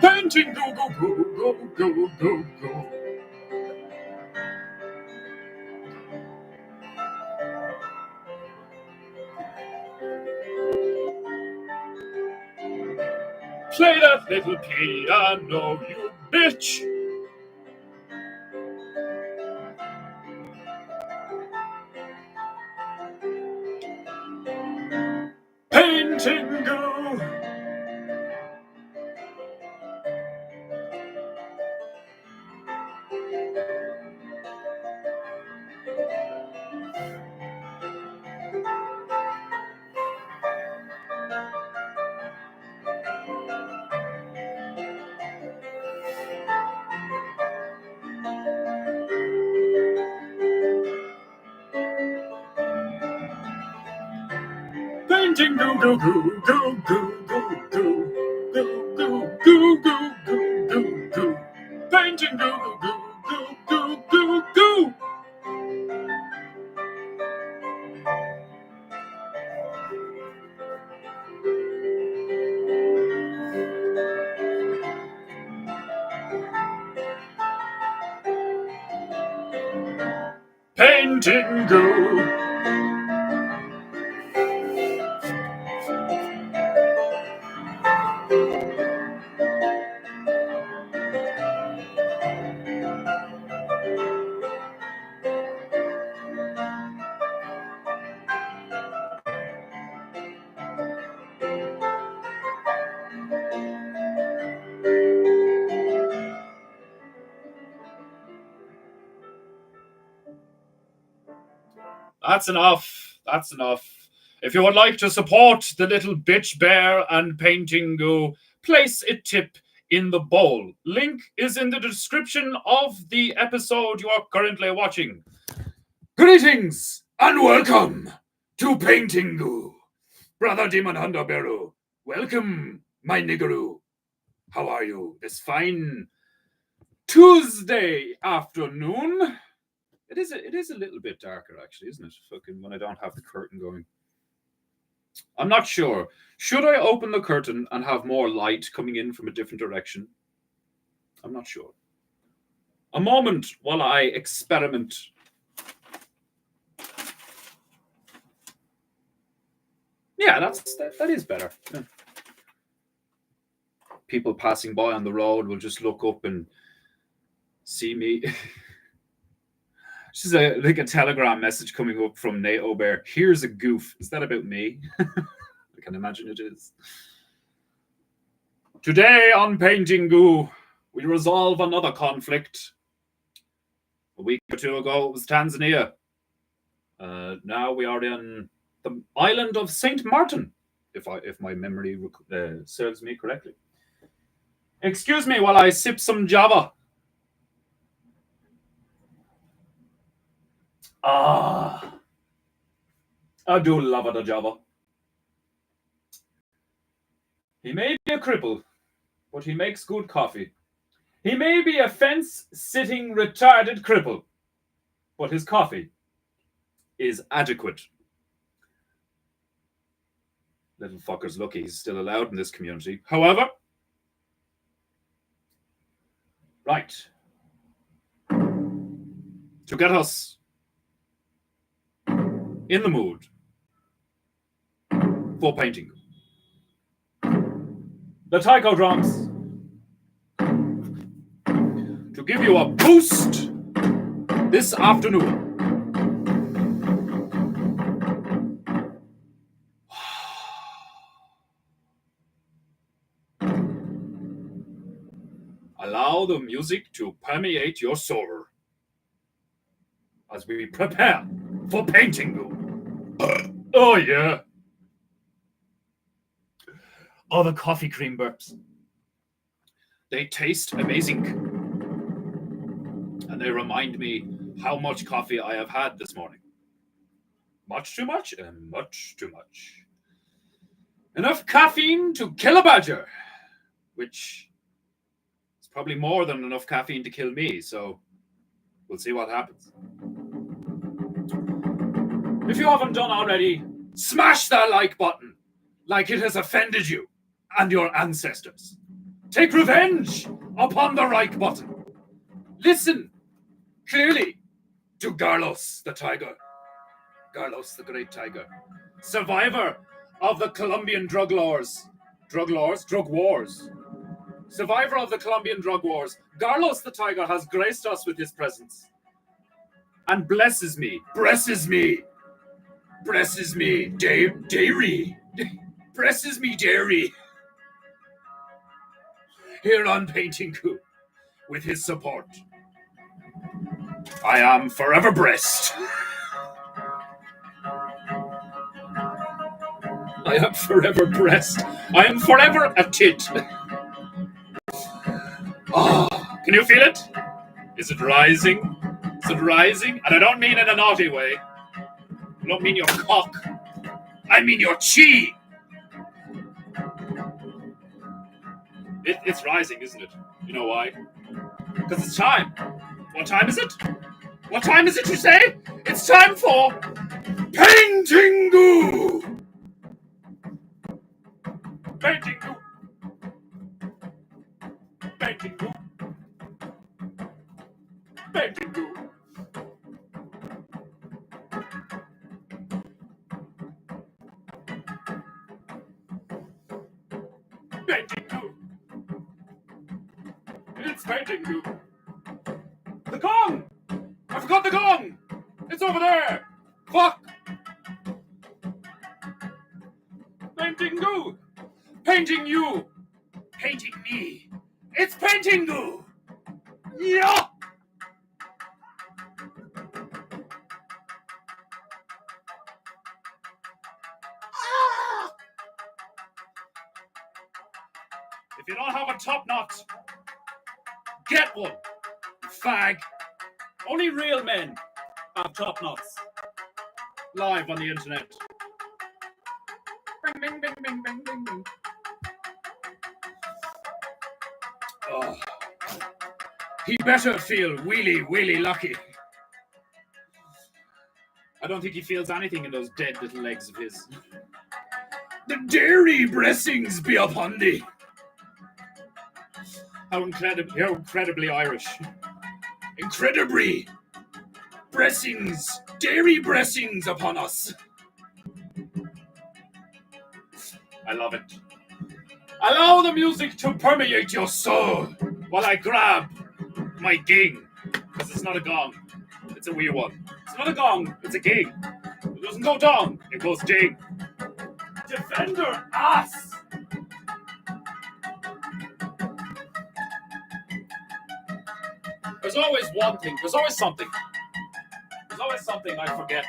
Painting, go, go, go, go, go, go, go. Play that little piano, you bitch. Paintingu. Painting go go go go go go go go go go go go go go. Painting go go go go go go go. Painting go. That's enough. That's enough. If you would like to support the little bitch bear and Paintingu, place a tip in the bowl. Link is in the description of the episode you are currently watching. Greetings and welcome to Paintingu. Brother Demon Hunter Beru, welcome, my niggeroo. How are you this fine Tuesday afternoon? It is a little bit darker, actually, isn't it? Fucking when I don't have the curtain going. I'm not sure. Should I open the curtain and have more light coming in from a different direction? I'm not sure. A moment while I experiment. Yeah, that is better. Yeah. People passing by on the road will just look up and see me. This is like a telegram message coming up from NATO Bear. Here's a goof. Is that about me? I can imagine it is. Today on Paintingu, we resolve another conflict. A week or two ago, it was Tanzania. Now we are in the island of Saint Martin, if my memory serves me correctly. Excuse me while I sip some Java. I do love the Java. He may be a cripple, but he makes good coffee. He may be a fence-sitting retarded cripple, but his coffee is adequate. Little fucker's lucky he's still allowed in this community. However, right, to get us in the mood for painting, the taiko drums, to give you a boost this afternoon. Allow the music to permeate your soul as we prepare for painting. Oh, yeah. Oh, the coffee cream burps. They taste amazing. And they remind me how much coffee I have had this morning. Much too much and much too much. Enough caffeine to kill a badger, which is probably more than enough caffeine to kill me, so we'll see what happens. If you haven't done already, smash that like button like it has offended you and your ancestors. Take revenge upon the right button. Listen clearly to Carlos the tiger. Carlos the great tiger. Survivor of the Colombian drug wars. Survivor of the Colombian drug wars. Carlos the tiger has graced us with his presence. And blesses me. Dairy. Blesses me, dairy. Here on PEINTEINGU, with his support. I am forever breast. I am forever breast. I am forever a tit. Oh, can you feel it? Is it rising? Is it rising? And I don't mean in a naughty way. I don't mean your cock. I mean your chi. It's rising, isn't it? You know why? Because it's time. What time is it? What time is it, you say? It's time for PEINTEINGU! PEINTEINGU! PEINTEINGU! PEINTEINGU! PEINTEINGU! It's PEINTEINGU! The gong! I forgot the gong! It's over there! Fuck! PEINTEINGU! Painting you! Painting me! It's PEINTEINGU! Yeah! If you don't have a top knot, get one! Fag! Only real men have top knots. Live on the internet. Bing, bing, bing, bing, bing, bing, bing. Oh. He better feel really lucky. I don't think he feels anything in those dead little legs of his. The dairy blessings be upon thee. How incredibly Irish. Incredibly blessings, dairy blessings upon us. I love it. Allow the music to permeate your soul while I grab my ging. Because it's not a gong, it's a wee one. It's not a gong, it's a ging. It doesn't go dong, it goes ding. Defender ass! There's always one thing, there's always something. There's always something I forget.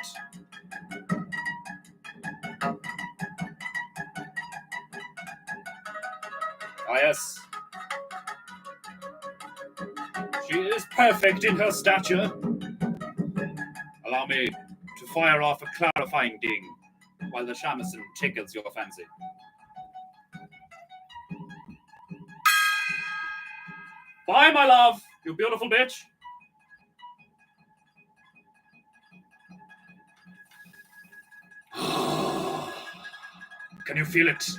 Ah, yes. She is perfect in her stature. Allow me to fire off a clarifying ding while the shamisen tickles your fancy. Bye, my love, you beautiful bitch. Can you feel it?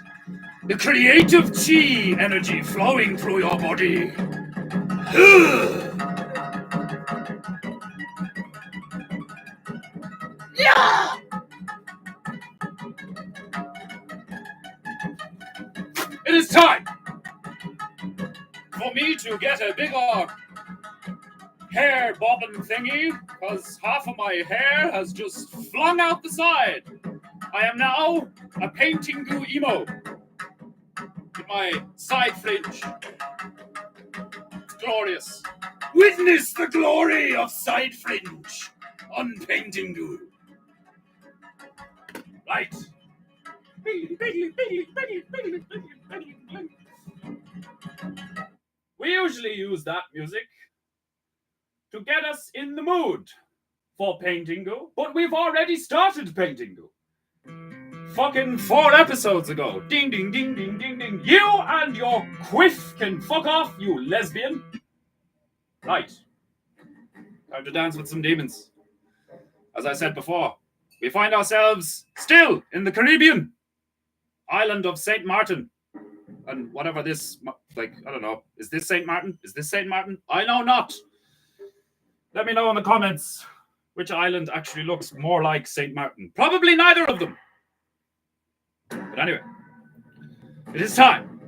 The creative chi energy flowing through your body. Yeah! It is time for me to get a big hair bobbin thingy, because half of my hair has just flung out the side. I am now a PEINTEINGU emo with my side fringe glorious. Witness the glory of side fringe on PEINTEINGU. Right. We usually use that music to get us in the mood for PEINTEINGU, but we've already started PEINTEINGU. Fucking 4 episodes ago. Ding, ding, ding, ding, ding, ding. You and your quiff can fuck off, you lesbian. Right. Time to dance with some demons. As I said before, we find ourselves still in the Caribbean island of St. Martin. And whatever this, like, I don't know. Is this St. Martin? Is this St. Martin? I know not. Let me know in the comments which island actually looks more like St. Martin. Probably neither of them. But anyway, it is time.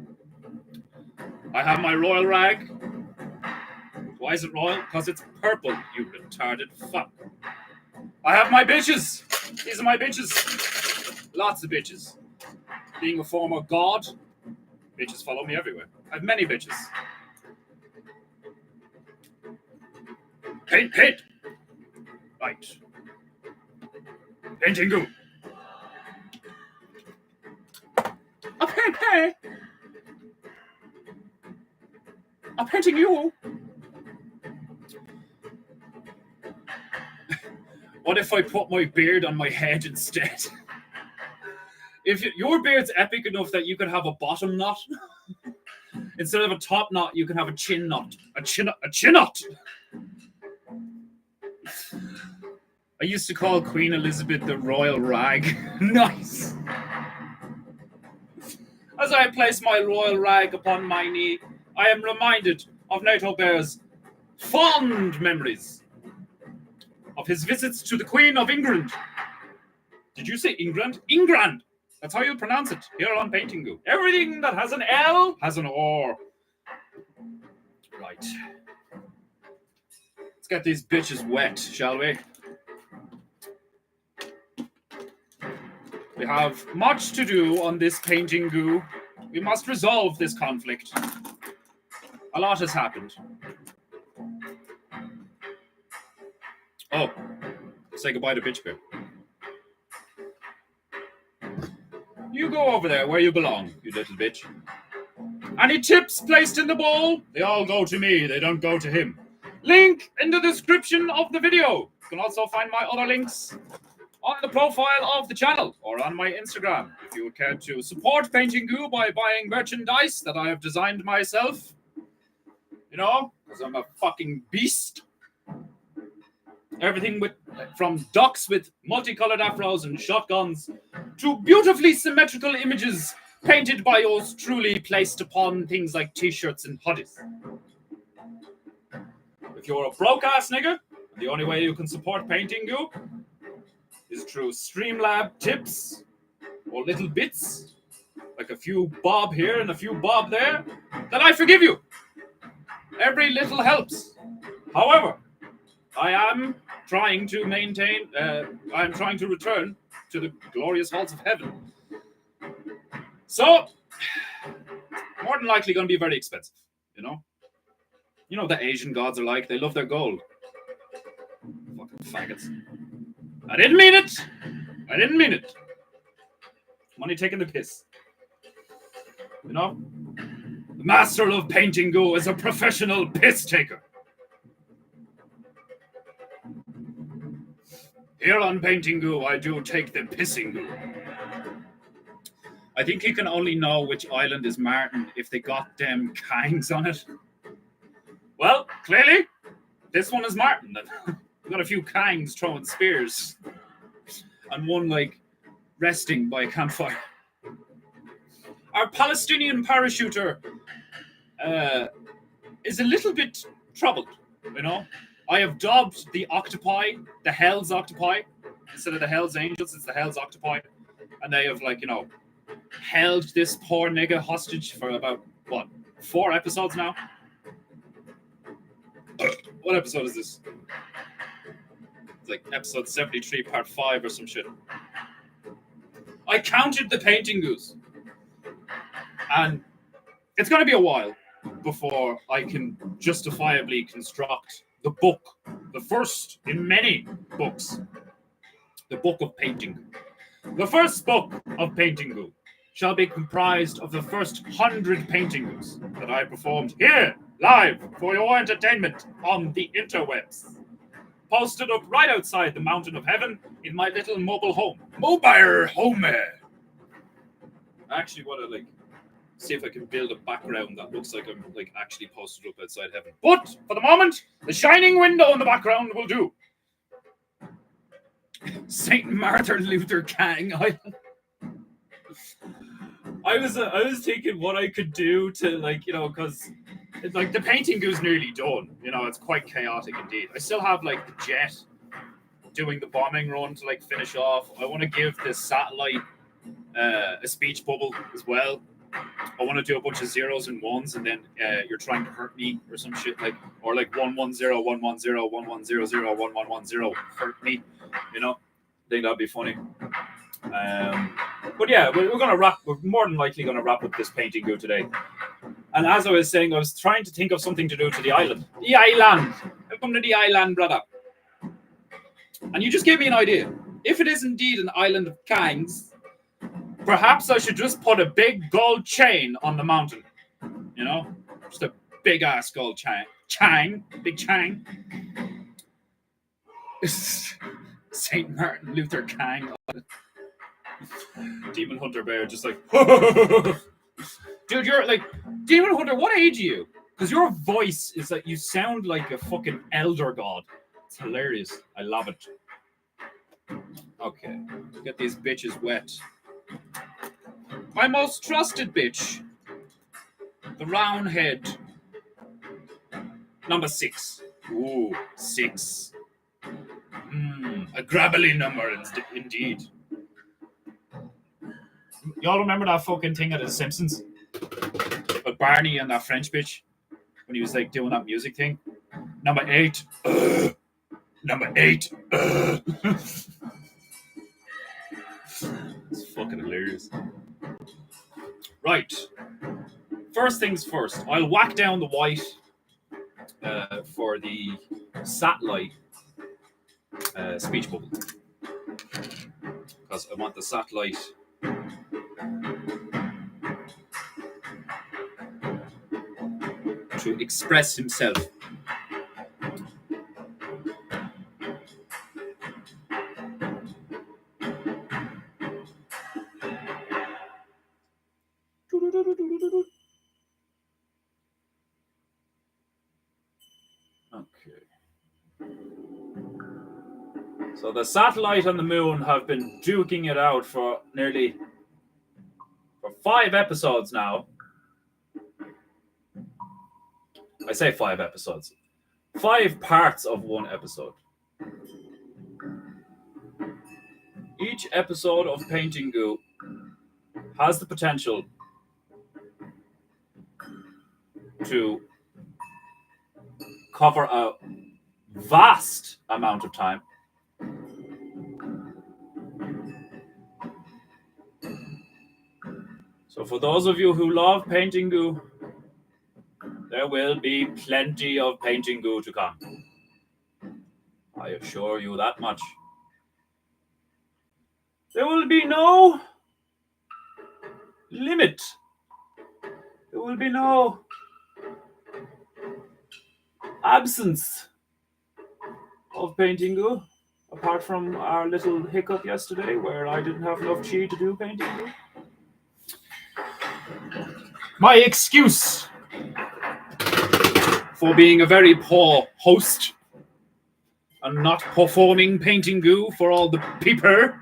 I have my royal rag. Why is it royal? Because it's purple, you retarded fuck. I have my bitches. These are my bitches. Lots of bitches. Being a former god, bitches follow me everywhere. I have many bitches. Paint. Right. PEINTEINGU. A paint. I'm painting you. What if I put my beard on my head instead? If your beard's epic enough that you could have a bottom knot, instead of a top knot, you can have a chin knot. A chin knot. I used to call Queen Elizabeth the royal rag. Nice. As I place my royal rag upon my knee, I am reminded of NATO Bear's fond memories of his visits to the Queen of England. Did you say England? England! That's how you pronounce it here on PEINTEINGU. Everything that has an L has an R. Right. Let's get these bitches wet, shall we? We have much to do on this PEINTEINGU. We must resolve this conflict. A lot has happened. Oh, say goodbye to Bitch Bear. You go over there where you belong, you little bitch. Any tips placed in the bowl? They all go to me, they don't go to him. Link in the description of the video. You can also find my other links on the profile of the channel or on my Instagram if you would care to support PEINTEINGU by buying merchandise that I have designed myself. You know, because I'm a fucking beast. Everything from ducks with multicolored afros and shotguns to beautifully symmetrical images painted by yours truly placed upon things like t-shirts and hoodies. If you're a broke-ass nigga, the only way you can support PEINTEINGU is through Streamlab tips or little bits, like a few bob here and a few bob there, then I forgive you. Every little helps. However, I am trying to I'm trying to return to the glorious halls of heaven. So, more than likely going to be very expensive, you know? You know what the Asian gods are like. They love their gold. Fucking faggots. I didn't mean it. Money taking the piss. You know? The master of PEINTEINGU is a professional piss taker. Here on PEINTEINGU, I do take the pissing-goo. I think you can only know which island is Martin if they got them kangs on it. Well, clearly, this one is Martin. We've got a few kangs throwing spears. And one, like, resting by a campfire. Our Palestinian parachuter is a little bit troubled, you know? I have dubbed the octopi the Hell's Octopi. Instead of the Hell's Angels, it's the Hell's Octopi. And they have, like, you know, held this poor nigga hostage for about, 4 episodes now? What episode is this? It's like episode 73, part 5 or some shit. I counted the PEINTEINGUs. And it's going to be a while. before I can justifiably construct the book, the first in many books, the book of Paintingu. The first book of Paintingu shall be comprised of the first 100 Paintingus that I performed here, live, for your entertainment on the interwebs. Posted up right outside the mountain of heaven in my little mobile home. Mobile home. I actually want to see if I can build a background that looks like I'm actually posted up outside heaven. But for the moment, the shining window in the background will do. Saint Martin Luther King. I was thinking what I could do to because the Paintingu's nearly done. It's quite chaotic indeed. I still have the jet doing the bombing run to finish off. I want to give this satellite a speech bubble as well. I want to do a bunch of zeros and ones, and then you're trying to hurt me or some shit or 110 110 1100 1110 hurt me. I think that'd be funny. But yeah, we're gonna wrap. We're more than likely gonna wrap up this Paintingu today. And as I was saying, I was trying to think of something to do to the island. The island. Welcome to the island, brother. And you just gave me an idea. If it is indeed an island of kings, perhaps I should just put a big gold chain on the mountain. Just a big ass gold chain. Big chain. Saint Martin Luther King. Demon Hunter Bear just dude, you're Demon Hunter, what age are you? Because your voice is you sound like a fucking elder god. It's hilarious. I love it. Okay, get these bitches wet. My most trusted bitch, the round head, number 6. Ooh, 6. A grabbly number indeed. Y'all remember that fucking thing at The Simpsons? With Barney and that French bitch? When he was doing that music thing? Number 8. Number 8. It's fucking hilarious. Right. First things first. I'll whack down the white for the satellite speech bubble. Because I want the satellite to express himself. Okay. So the satellite and the moon have been duking it out for 5 episodes now. I say 5 episodes. 5 parts of one episode. Each episode of Paintingu has the potential to cover a vast amount of time. So for those of you who love Paintingu, there will be plenty of Paintingu to come. I assure you that much. There will be no limit. There will be no absence of Paintingu, apart from our little hiccup yesterday where I didn't have enough chi to do Paintingu. My excuse for being a very poor host and not performing Paintingu for all the people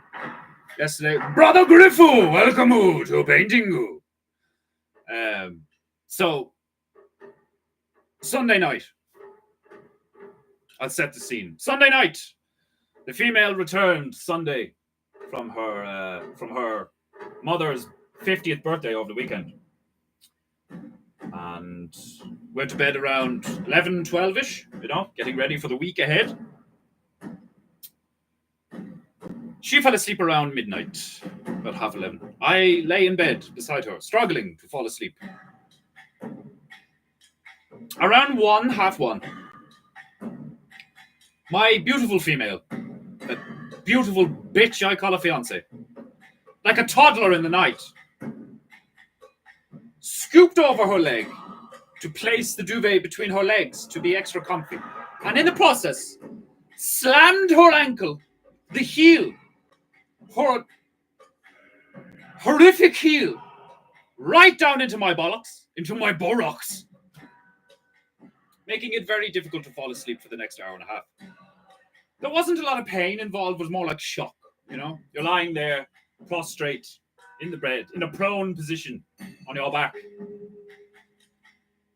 yesterday. Brother Griffu, welcome to Paintingu. So, Sunday night. I'll set the scene. Sunday night. The female returned Sunday from her mother's 50th birthday over the weekend. And went to bed around 11, 12-ish, getting ready for the week ahead. She fell asleep around midnight, about 11:30. I lay in bed beside her, struggling to fall asleep. Around 1, half 1, my beautiful female, that beautiful bitch I call a fiance, like a toddler in the night, scooped over her leg to place the duvet between her legs to be extra comfy, and in the process, slammed her ankle, the heel, her horrific heel, right down into my bollocks, into my bollocks, making it very difficult to fall asleep for the next hour and a half. There wasn't a lot of pain involved, it was more like shock, you know? You're lying there, prostrate, in the bed, in a prone position, on your back,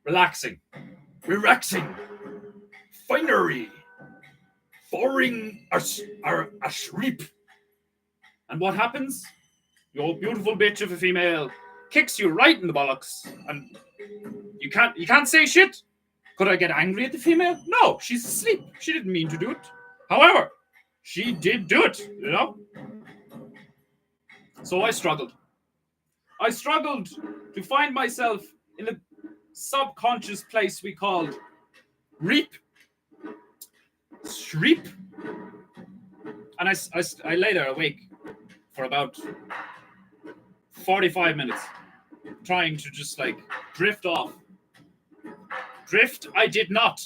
relaxing, finery, boring a shreep. And what happens? Your beautiful bitch of a female kicks you right in the bollocks, and you can't say shit. Could I get angry at the female? No, she's asleep. She didn't mean to do it. However, she did do it, you know? So I struggled. I struggled to find myself in a subconscious place we called Shreep. And I lay there awake for about 45 minutes, trying to just like drift off. Drift, I did not.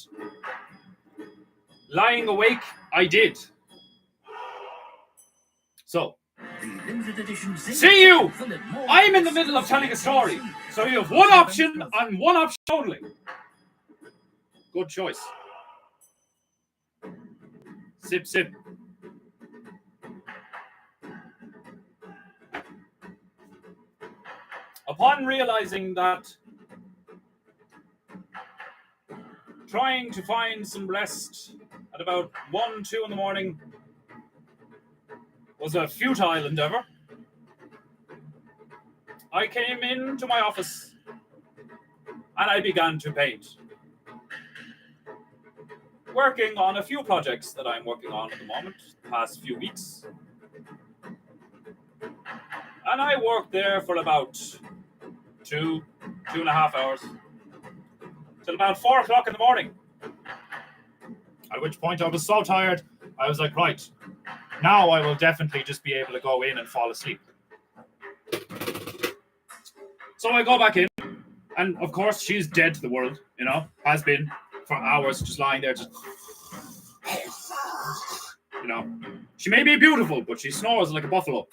Lying awake, I did. So, see you! I'm in the middle of telling a story, so you have one option and one option only. Good choice. Sip, sip. Upon realizing that trying to find some rest at about 1, 2 in the morning was a futile endeavor, I came into my office and I began to paint. Working on a few projects that I'm working on at the moment, the past few weeks. And I worked there for about 2.5 hours, till about 4 o'clock in the morning. At which point I was so tired, I was like, right, now I will definitely just be able to go in and fall asleep. So I go back in, and of course she's dead to the world, you know, has been for hours, just lying there, just, you know. She may be beautiful, but she snores like a buffalo.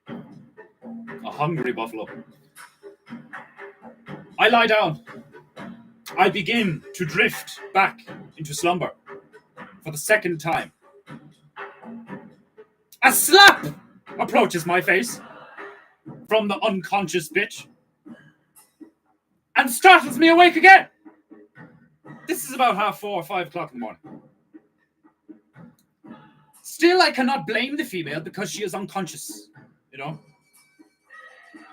A hungry buffalo. I lie down. I begin to drift back into slumber for the second time. A slap approaches my face from the unconscious bitch and startles me awake again. This is about 4:30 or 5 o'clock in the morning. Still, I cannot blame the female because she is unconscious, you know.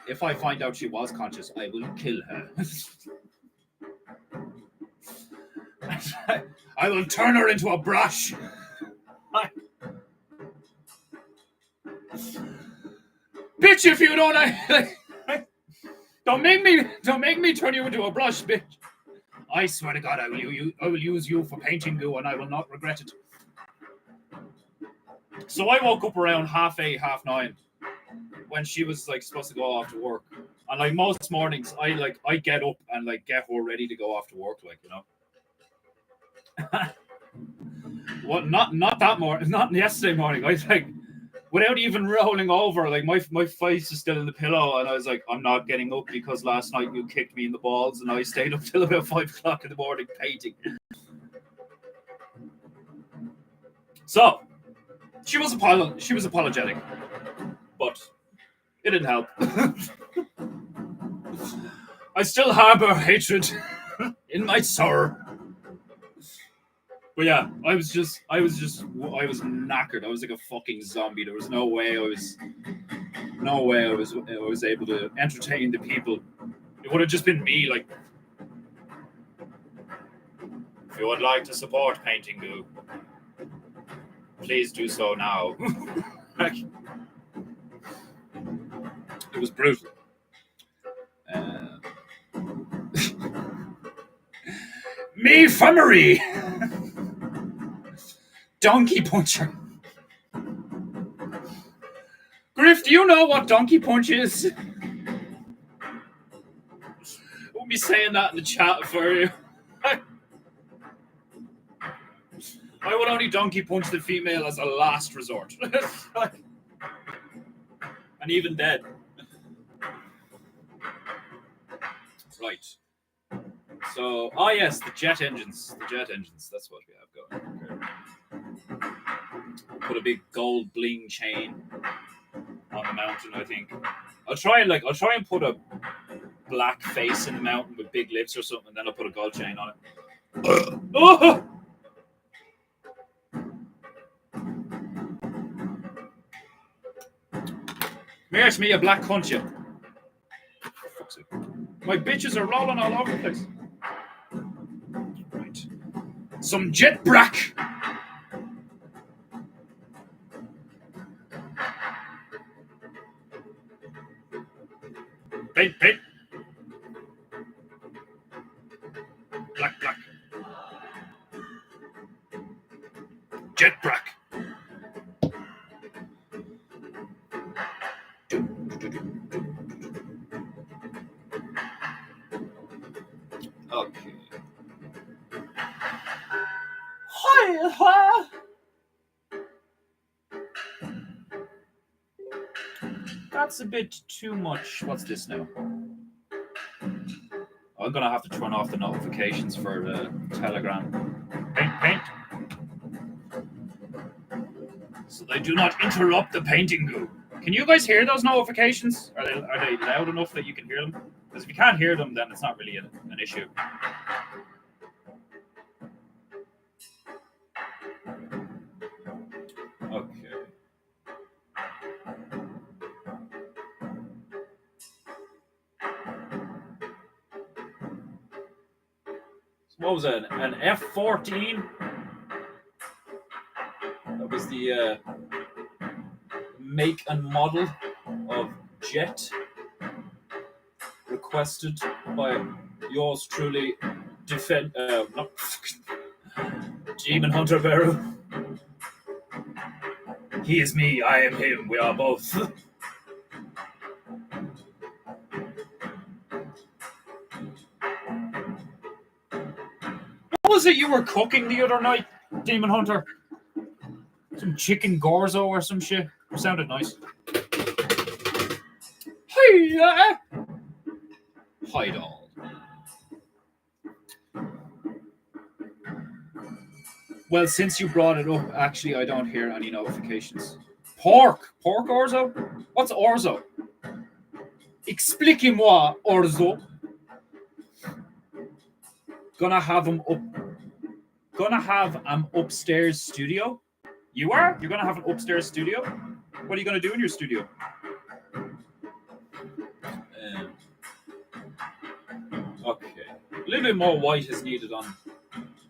If I find out she was conscious, I will kill her. I will turn her into a brush. Bitch, if you don't, don't make me turn you into a brush, bitch. I swear to God, I will use you for painting goo, and I will not regret it. So I woke up around 8:30, 9:30, when she was like supposed to go off to work. And like most mornings, I get up and like get her ready to go off to work, like, you know. What? Not that morning, not yesterday morning. I was like, without even rolling over, like my face is still in the pillow, and I was like, I'm not getting up because last night you kicked me in the balls, and I stayed up till about 5 o'clock in the morning painting. So she was apologetic, but it didn't help. I still harbor hatred in my soul. But yeah, I was knackered. I was like a fucking zombie. There was no way I was able to entertain the people. It would have just been me, like. If you would like to support Painting Goo, please do so now. Like, it was brutal. Me Fummery! Donkey Puncher. Griff, do you know what Donkey Punch is? We'll be saying that in the chat for you. I would only donkey punch the female as a last resort. And even then. Right. So, yes, the jet engines. The jet engines, that's what we have going. Okay. Put a big gold bling chain on the mountain, I think. I'll try and put a black face in the mountain with big lips or something, and then I'll put a gold chain on it. Oh! Come here to me, a black cunt, you. Fuck's sake. My bitches are rolling all over the place. Right. Some jet brack. Paint. Black. Jet brack. Okay. That's a bit too much. What's this now? I'm gonna have to turn off the notifications for Telegram. Paint. So they do not interrupt the painting goo. Can you guys hear those notifications? Are they loud enough that you can hear them? Because if you can't hear them, then it's not really an issue. Okay. So what was that? An F-14? That was the make and model of jet requested by yours truly, Demon Hunter Barrow. He is me, I am him, we are both. What was it you were cooking the other night, Demon Hunter? Some chicken gorzo or some shit? It sounded nice. Hey, hide all. Well, since you brought it up, actually, I don't hear any notifications. Pork orzo? What's orzo? Expliquez-moi, orzo. Gonna have an upstairs studio. You are? You're gonna have an upstairs studio? What are you gonna do in your studio? Okay. A little bit more white is needed on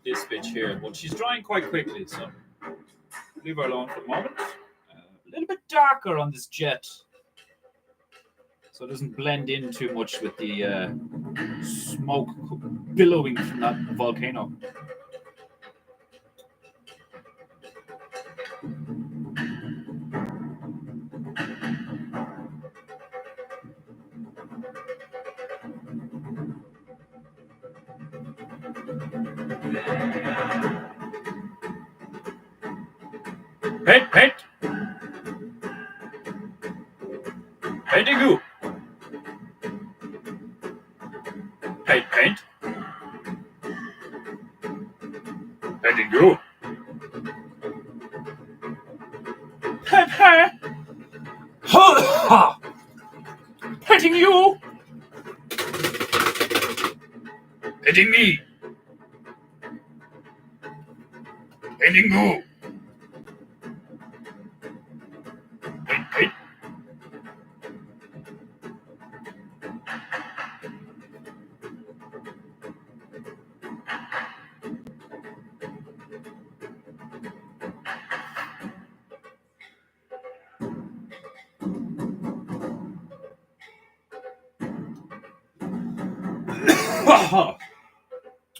this bitch here, but she's drying quite quickly, so leave her alone for the moment. A little bit darker on this jet, so it doesn't blend in too much with the smoke billowing from that volcano. Paint. PEINTEINGU. Paint. PEINTEINGU. Petting you. Petting me. PEINTEINGU. Paint.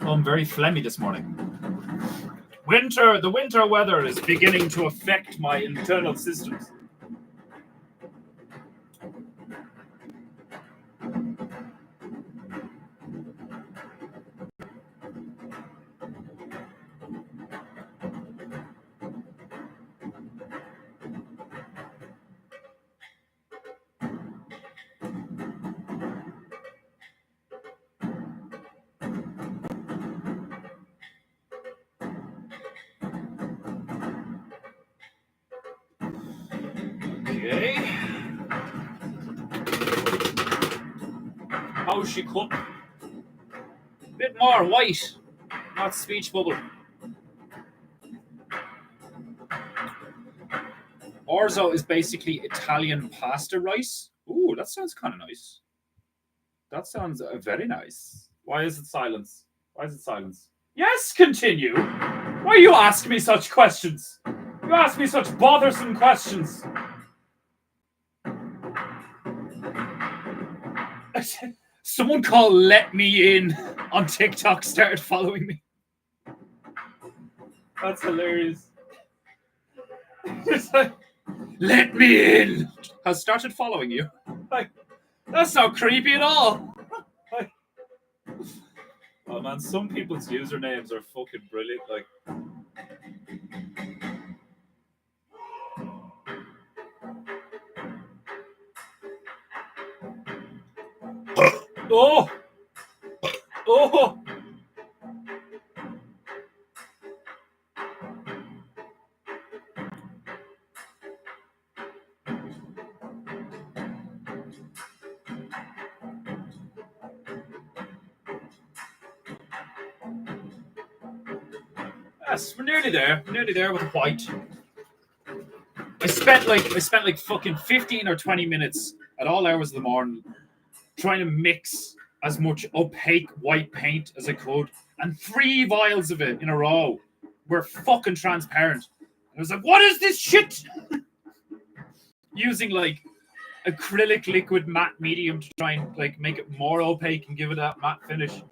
Oh, I'm very phlegmy this morning. The winter weather is beginning to affect my internal systems. Okay. How's she cut? Bit more white, not speech bubble. Orzo is basically Italian pasta rice. Ooh, that sounds kind of nice. That sounds very nice. Why is it silence? Why is it silence? Yes, continue. Why you ask me such questions? You ask me such bothersome questions. Someone called Let Me In on TikTok started following me. That's hilarious. It's like, Let Me In has started following you. Like, that's not creepy at all. Like, oh man, some people's usernames are fucking brilliant. Like, oh, oh. Yes, we're nearly there. Nearly there with white. I spent like fucking 15 or 20 minutes at all hours of the morning trying to mix as much opaque white paint as I could, and 3 vials of it in a row were fucking transparent. And I was like, what is this shit? Using like acrylic liquid matte medium to try and like make it more opaque and give it that matte finish.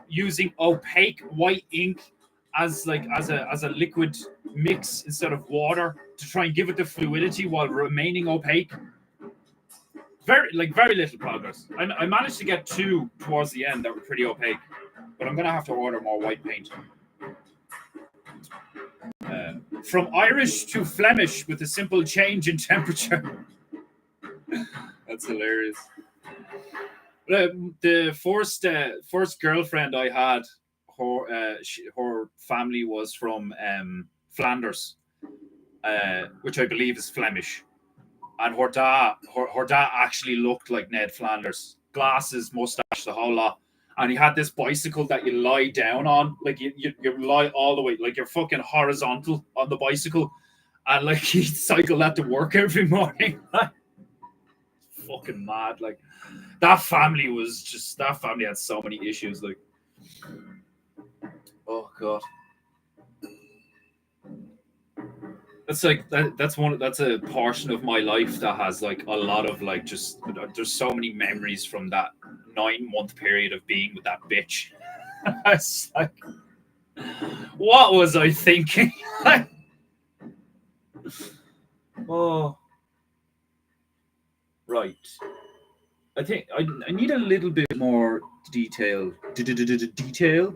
Using opaque white ink as a liquid mix instead of water to try and give it the fluidity while remaining opaque. Very little progress. I managed to get 2 towards the end that were pretty opaque, but I'm gonna have to order more white paint. From Irish to Flemish with a simple change in temperature. That's hilarious. The first girlfriend I had, her family was from Flanders, which I believe is Flemish. And her dad actually looked like Ned Flanders. Glasses, mustache, the whole lot. And he had this bicycle that you lie down on, like you lie all the way, like you're fucking horizontal on the bicycle, and like he'd cycle that to work every morning. Fucking mad. Like that family had so many issues. Like, oh god. That's a portion of my life that has like a lot of like just there's so many memories from that 9 month period of being with that bitch. It's like, what was I thinking? Oh, right. I think I need a little bit more detail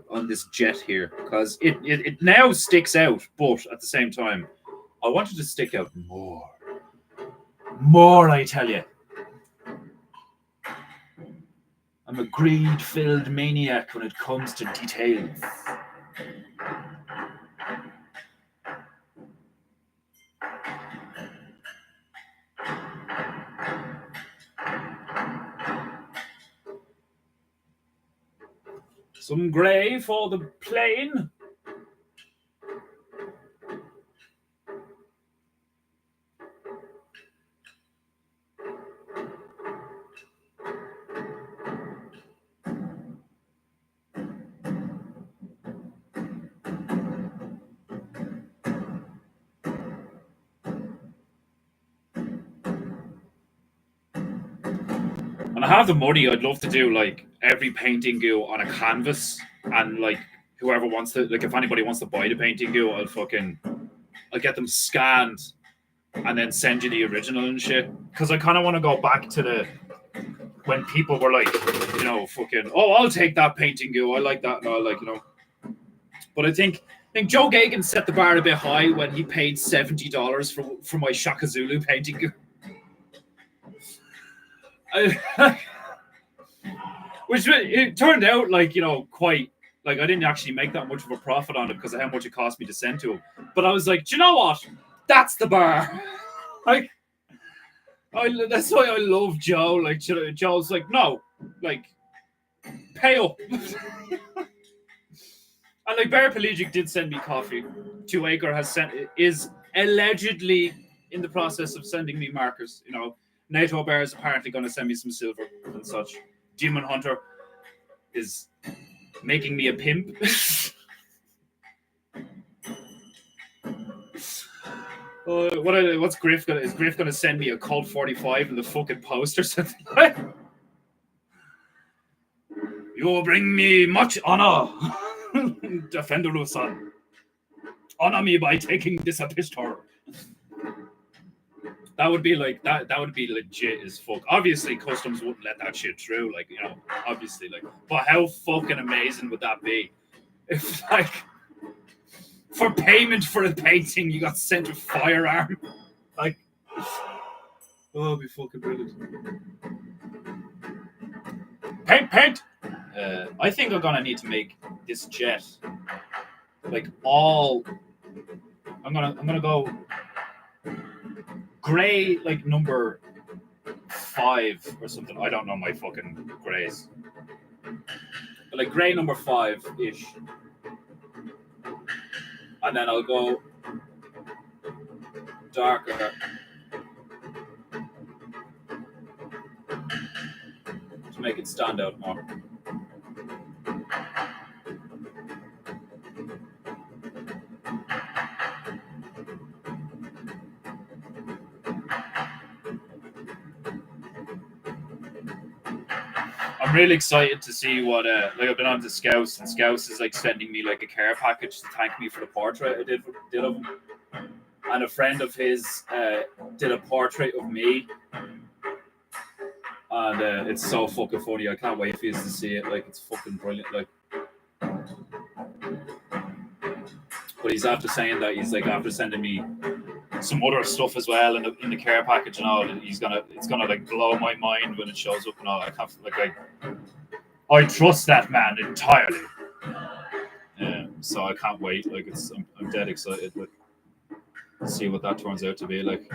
on this jet here because it now sticks out, but at the same time, I wanted to stick out more. More, I tell you. I'm a greed-filled maniac when it comes to details. Some grey for the plane. And I have the money. I'd love to do like every painting go on a canvas and like whoever wants to, like if anybody wants to buy the painting goo, I'll get them scanned and then send you the original and shit. Because I kind of want to go back to the when people were like, you know, fucking, oh, I'll take that painting goo. I like that, and I like, you know. But I think Joe Gagan set the bar a bit high when he paid $70 for my Shaka Zulu painting goo. Which it turned out like, you know, quite like I didn't actually make that much of a profit on it because of how much it cost me to send to him. But I was like, do you know what? That's the bar. Like, that's why I love Joe. Like, Joe's like, no, like, pay up. And like Bear Pelagic did send me coffee. 2 Acre is allegedly in the process of sending me markers. You know, NATO Bear is apparently going to send me some silver and such. Demon Hunter is making me a pimp. What's Griff gonna? Is Griff gonna send me a Colt 45 in the fucking post or something? You will bring me much honor, Defender-san. Honor me by taking this pistol. That would be like that. That would be legit as fuck. Obviously, customs wouldn't let that shit through. Like, you know, obviously, like, but how fucking amazing would that be? If like for payment for a painting, you got sent a firearm. Like, oh, it'd be fucking brilliant. Paint. I think I'm gonna need to make this jet like all. I'm gonna go gray, like number 5 or something. I don't know my fucking grays, but like gray number 5-ish, and then I'll go darker to make it stand out more. I'm really excited to see what like I've been on to Scouse, and Scouse is like sending me like a care package to thank me for the portrait I did of him. And a friend of his did a portrait of me, and it's so fucking funny. I can't wait for you to see it. Like, it's fucking brilliant. Like, but he's after saying that he's like after sending me some other stuff as well in the care package and all. It's gonna like blow my mind when it shows up and all. I can't I trust that man entirely. So I can't wait. Like, I'm dead excited. Like, see what that turns out to be like.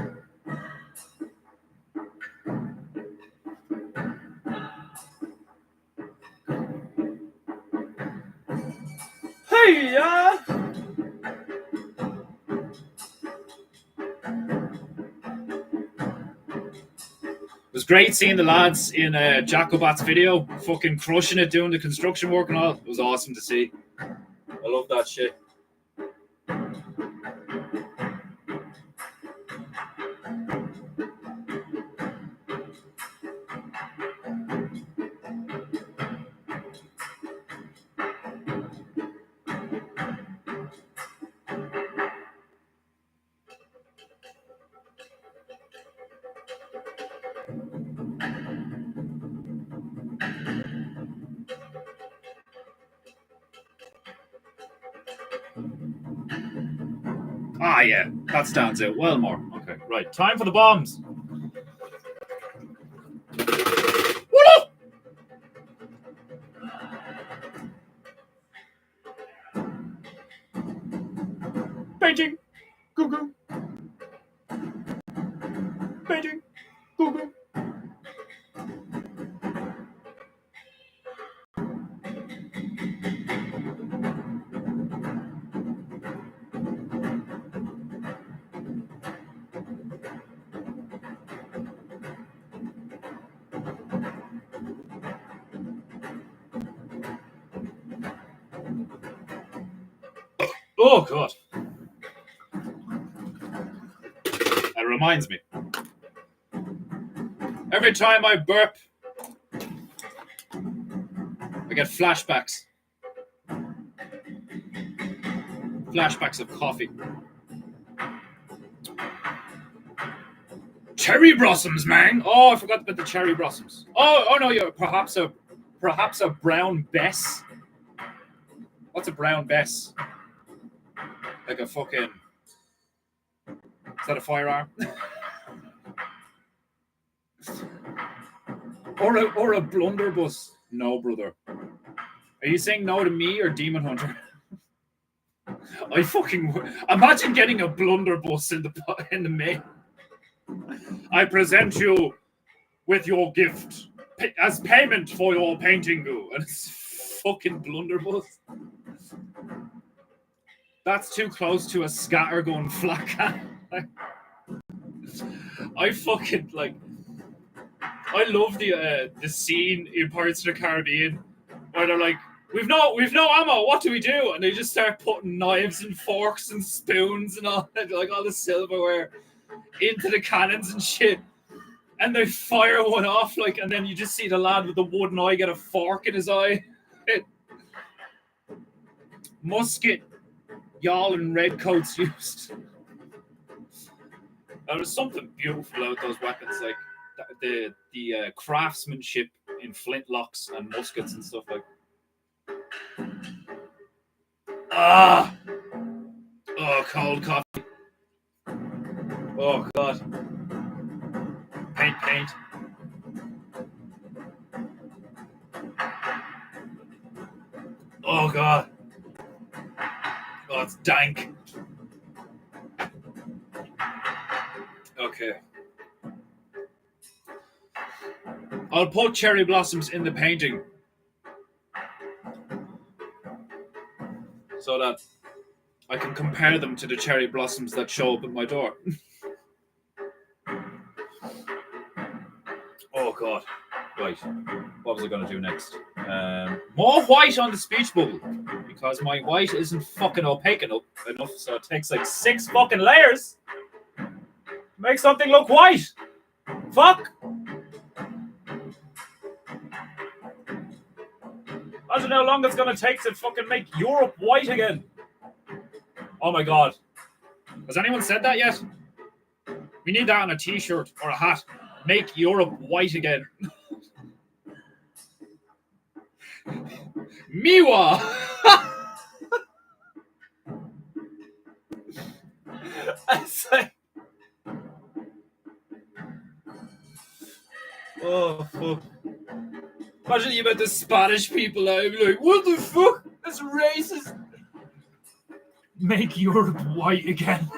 Hey, yeah. It was great seeing the lads in Jacobat's video, fucking crushing it, doing the construction work and all. It was awesome to see. I love that shit. Ah, yeah, that stands out well more. Okay, right. Time for the bombs. Painting. Goo-goo. Painting. Goo-goo. Oh, God. That reminds me. Every time I burp, I get flashbacks Flashbacks of coffee. Cherry blossoms, man. Oh, I forgot about the cherry blossoms. Oh no, you're perhaps a brown bess. What's a brown bess? Like a fucking. Is that a firearm? or a blunderbuss? No, brother. Are you saying no to me or Demon Hunter? I fucking imagine getting a blunderbuss in the mail. I present you with your gift as payment for your painting goo, and it's fucking blunderbuss. That's too close to a scattergun flat. I fucking like. I love the scene in Pirates of the Caribbean where they're like, "We've no ammo. What do we do?" And they just start putting knives and forks and spoons and all the silverware into the cannons and shit. And they fire one off, and then you just see the lad with the wooden eye get a fork in his eye. Musket, y'all, and redcoats used. There was something beautiful about those weapons, like the craftsmanship in flintlocks and muskets and stuff like. Oh, cold coffee. Oh God. Paint. Oh God. Oh, it's dank. Okay. I'll put cherry blossoms in the painting so that I can compare them to the cherry blossoms that show up at my door. Oh God. Right. What was I going to do next? More white on the speech bubble because my white isn't fucking opaque enough, so it takes like 6 fucking layers to make something look white. Fuck. Imagine how long it's going to take to fucking make Europe white again. Oh my God. Has anyone said that yet? We need that on a t-shirt or a hat. Make Europe white again. Miwa! Oh, fuck. Imagine you met the Spanish people out and be like, what the fuck? That's racist. Make Europe white again.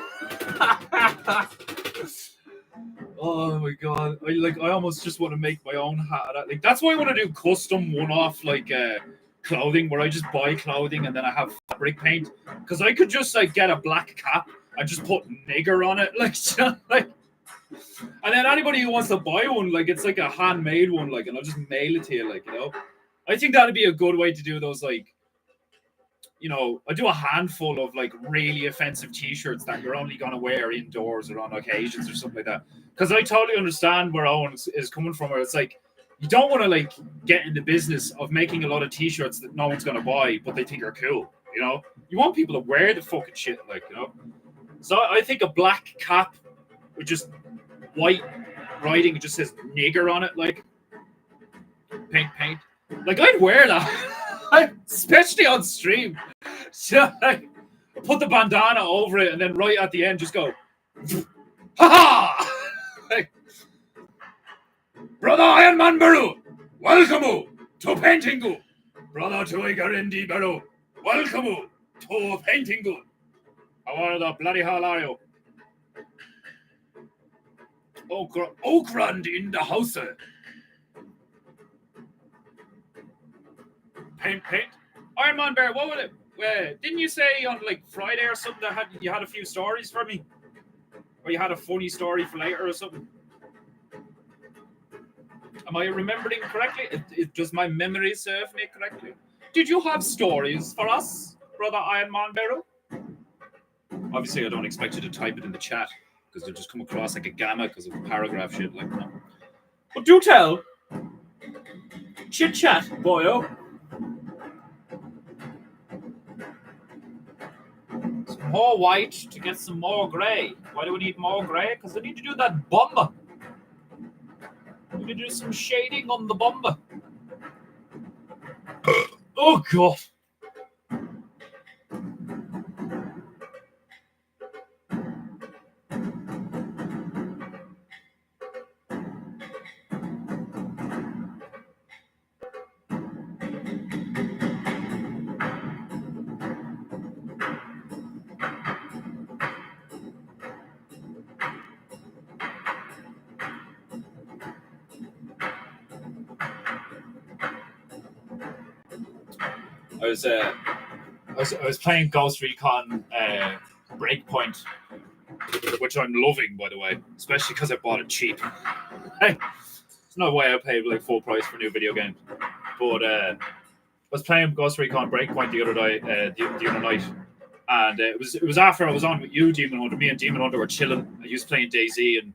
Oh my God. I almost just want to make my own hat. Like, that's why I want to do custom one-off clothing where I just buy clothing and then I have fabric paint. Because I could just get a black cap and just put nigger on it. And then anybody who wants to buy one, it's like a handmade one, and I'll just mail it to you, I think that'd be a good way to do those, I do a handful of really offensive t-shirts that you're only gonna wear indoors or on occasions or something like that. Because I totally understand where Owen is coming from, where it's you don't want to get in the business of making a lot of t-shirts that no one's gonna buy, but they think are cool. You want people to wear the fucking shit, So I think a black cap with just white writing, it just says nigger on it, paint. I'd wear that, especially on stream. So, put the bandana over it and then right at the end just go, ha ha! Brother Iron Man Baru, welcome to PEINTEINGU. Brother Tuigarindi Baru, welcome to PEINTEINGU. How are the bloody hell are you? Okrand in the house. Paint. Iron Man Bear, what would it? Didn't you say on Friday or something that you had a few stories for me? Or you had a funny story for later or something? Am I remembering correctly? Does my memory serve me correctly? Did you have stories for us, Brother Iron Man Bear? Obviously, I don't expect you to type it in the chat, because they'll just come across like a gamma because of the paragraph shit that. But do tell. Chit chat, boyo. more white to get some more grey. Why do we need more grey? Because I need to do that bomber. I need to do some shading on the bomber. Oh, God. I was playing Ghost Recon Breakpoint, which I'm loving, by the way, especially because I bought it cheap. Hey, there's no way I paid like full price for new video games. But I was playing Ghost Recon Breakpoint the other night, and it was after I was on with you, Demon Hunter. Me and Demon Hunter were chilling. I was playing DayZ, and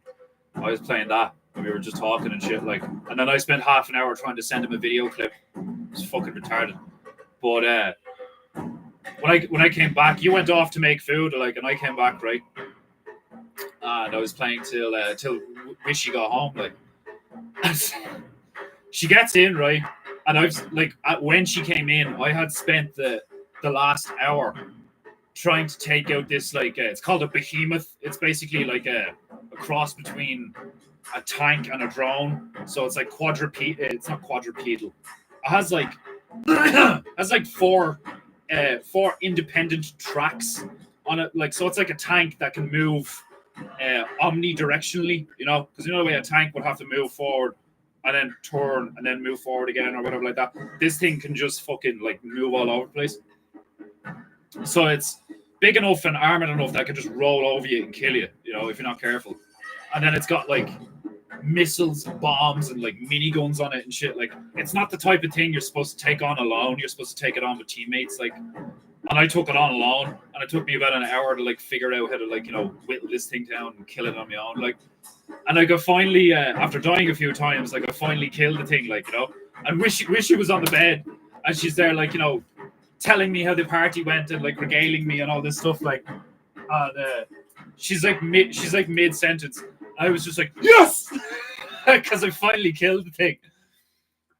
I was playing that, and we were just talking and shit. Like, and then I spent half an hour trying to send him a video clip. It's fucking retarded. But when I came back, you went off to make food, like, and I came back, right, and I was playing till Wishy got home, like. She gets in, right, and I was like, when she came in, I had spent the last hour trying to take out this, like, it's called a behemoth. It's basically like a cross between a tank and a drone. So it's like quadrupedal. It's not quadrupedal. It has like four independent tracks on it. Like, so it's like a tank that can move omnidirectionally. You know, because you know the way a tank would have to move forward and then turn and then move forward again or whatever like that. This thing can just fucking like move all over the place. So it's big enough and armored enough that can just roll over you and kill you, you know, if you're not careful. And then it's got like missiles, bombs, and like miniguns on it and shit. Like, it's not the type of thing you're supposed to take on alone. You're supposed to take it on with teammates. Like, and I took it on alone, and it took me about an hour to like figure out how to like, you know, whittle this thing down and kill it on my own. Like, and like I finally, after dying a few times, like I finally killed the thing, like, you know. And Wishy was on the bed, and she's there, like, you know, telling me how the party went and like regaling me and all this stuff, like, and she's like mid sentence. I was just like, yes, because I finally killed the thing.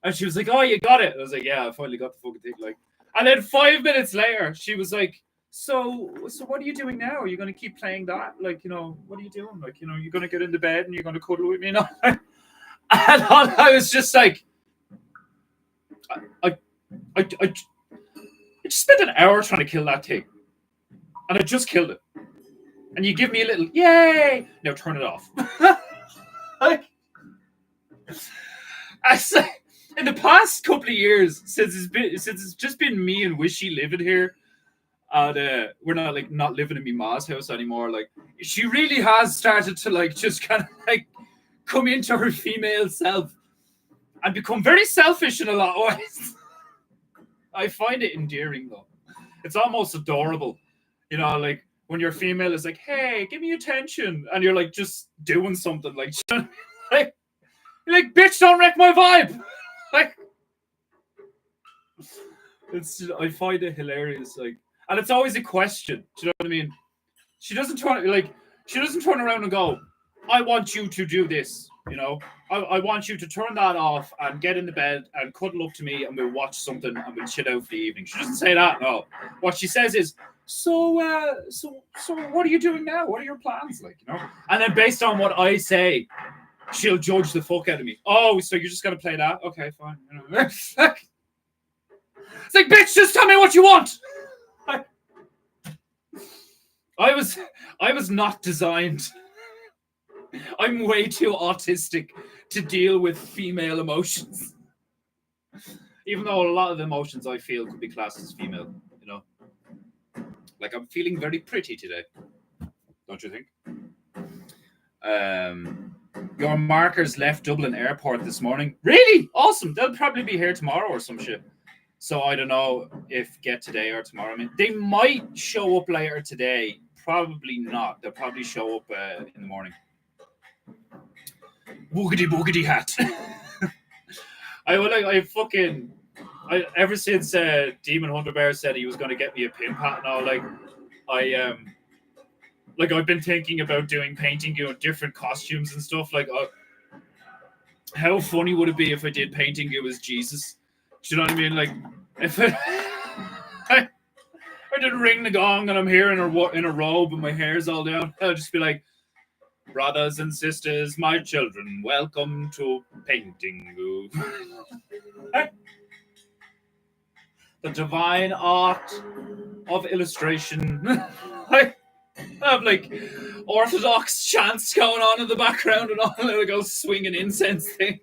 And she was like, oh, you got it. I was like, yeah, I finally got the fucking thing. Like, and then 5 minutes later, she was like, so what are you doing now? Are you going to keep playing that? Like, you know, what are you doing? Like, you know, you're going to get into bed and you're going to cuddle with me now. And I was just like, I just spent an hour trying to kill that thing, and I just killed it. And you give me a little yay. Now turn it off. Like, I say, in the past couple of years, since it's just been me and Wishy living here, and we're not living in me ma's house anymore. Like, she really has started to like just kind of like come into her female self and become very selfish in a lot of ways. I find it endearing though. It's almost adorable, you know, like when your female is like, "Hey, give me attention," and you're like just doing something like, like, you're like, "Bitch, don't wreck my vibe." Like, I find it hilarious, like, and it's always a question. Do you know what I mean? She doesn't turn around and go, "I want you to do this," you know. I want you to turn that off and get in the bed and cuddle up to me and we'll watch something and we'll chill out for the evening. She doesn't say that, no. What she says is, so what are you doing now? What are your plans, like, you know? And then based on what I say, she'll judge the fuck out of me. Oh, so you're just gonna play that? Okay, fine. You know? It's like, bitch, just tell me what you want. I was not designed. I'm way too autistic to deal with female emotions. Even though a lot of the emotions I feel could be classed as female, you know. Like, I'm feeling very pretty today. Don't you think? Your markers left Dublin Airport this morning. Really? Awesome. They'll probably be here tomorrow or some shit. So I don't know if get today or tomorrow. I mean, they might show up later today. Probably not. They'll probably show up in the morning. Boogity hat. Ever since Demon Hunter Bear said he was going to get me a pimp hat and all, like, like I've been thinking about doing painting, different costumes and stuff. Like, how funny would it be if I did painting as Jesus? Do you know what I mean? Like, if I did ring the gong and I'm here in a robe and my hair's all down, I'll just be like, brothers and sisters, my children, welcome to painting. The divine art of illustration. I have like Orthodox chants going on in the background and all little go swinging incense thing.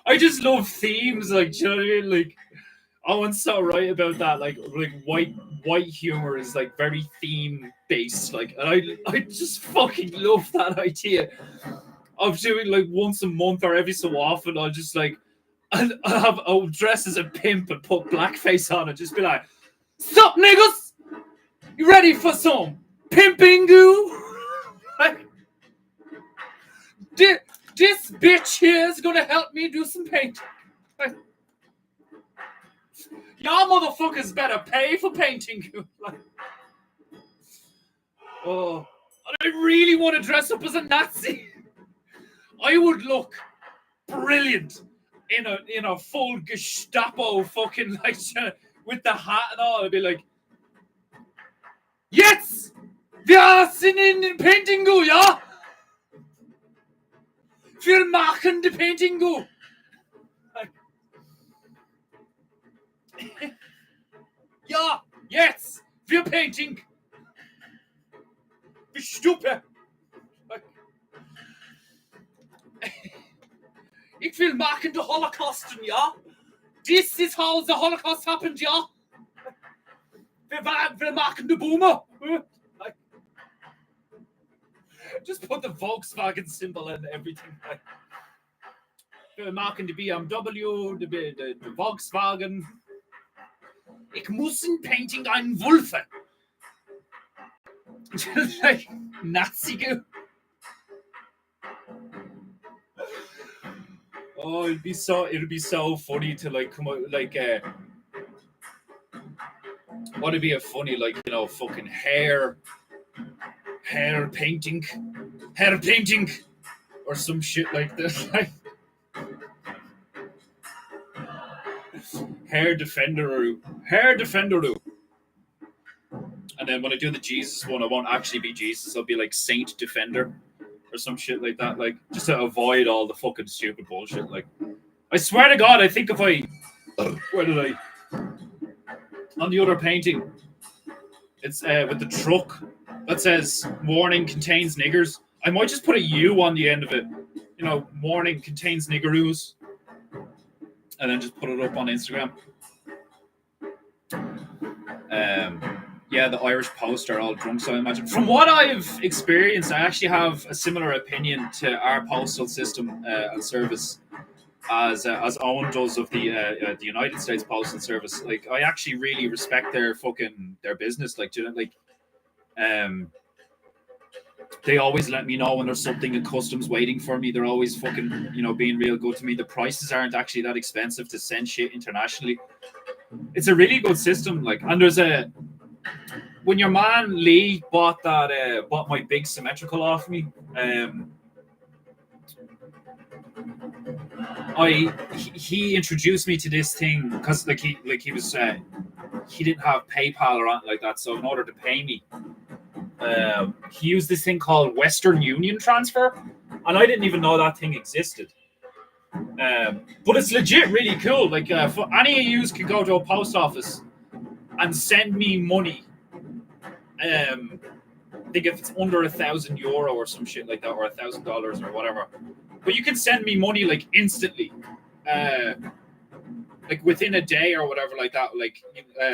I just love themes, like, do you know what I mean? Like, Owen's so right about that. Like white humor is like very theme based. Like, and I just fucking love that idea of doing like once a month or every so often. I'll just like I'll dress as a pimp and put blackface on and just be like, "Sup, niggas? You ready for some pimpingu?" Like, this bitch here is gonna help me do some painting. Like, y'all motherfuckers better pay for painting. Like, oh, I really want to dress up as a Nazi. I would look brilliant in a full Gestapo fucking like with the hat and all. I'd be like, "Jetzt, wir sind in Paintingu, ja? Wir machen die Paintingu." Like, ja, jetzt, wir painting. Wie Stuppe. Like, ich will machen the Holocaust, ja? This is how the Holocaust happened, ja? Wir machen the Boomer. Like, just put the Volkswagen symbol and everything. Like, wir machen die BMW, the Volkswagen. Ich muss in Painting einen Wulfe. Like, Nazi. Oh, it'd be so funny to like come out like what would be a funny, like, fucking hair painting or some shit like this. Like, hair defender. And then when I do the Jesus one, I won't actually be Jesus. I'll be like Saint Defender or some shit like that. Like, just to avoid all the fucking stupid bullshit. Like, I swear to God, I think if where did I? On the other painting, it's with the truck that says "Warning contains niggers." I might just put a U on the end of it. Warning contains niggeroos, and then just put it up on Instagram. Yeah, the Irish Post are all drunk, so I imagine. From what I've experienced, I actually have a similar opinion to our postal system and service as Owen does of the United States Postal Service. Like, I actually really respect their business. Like, they always let me know when there's something in customs waiting for me. They're always fucking, being real good to me. The prices aren't actually that expensive to send shit internationally. It's a really good system. Like, and when your man Lee bought my big symmetrical off me, he introduced me to this thing because he didn't have PayPal or anything like that. So in order to pay me, he used this thing called Western Union transfer, and I didn't even know that thing existed. But it's legit really cool. Like, for any of you can go to a post office and send me money. I think if it's under €1,000 or some shit like that, or $1,000 or whatever, but you can send me money like instantly, like within a day or whatever like that, like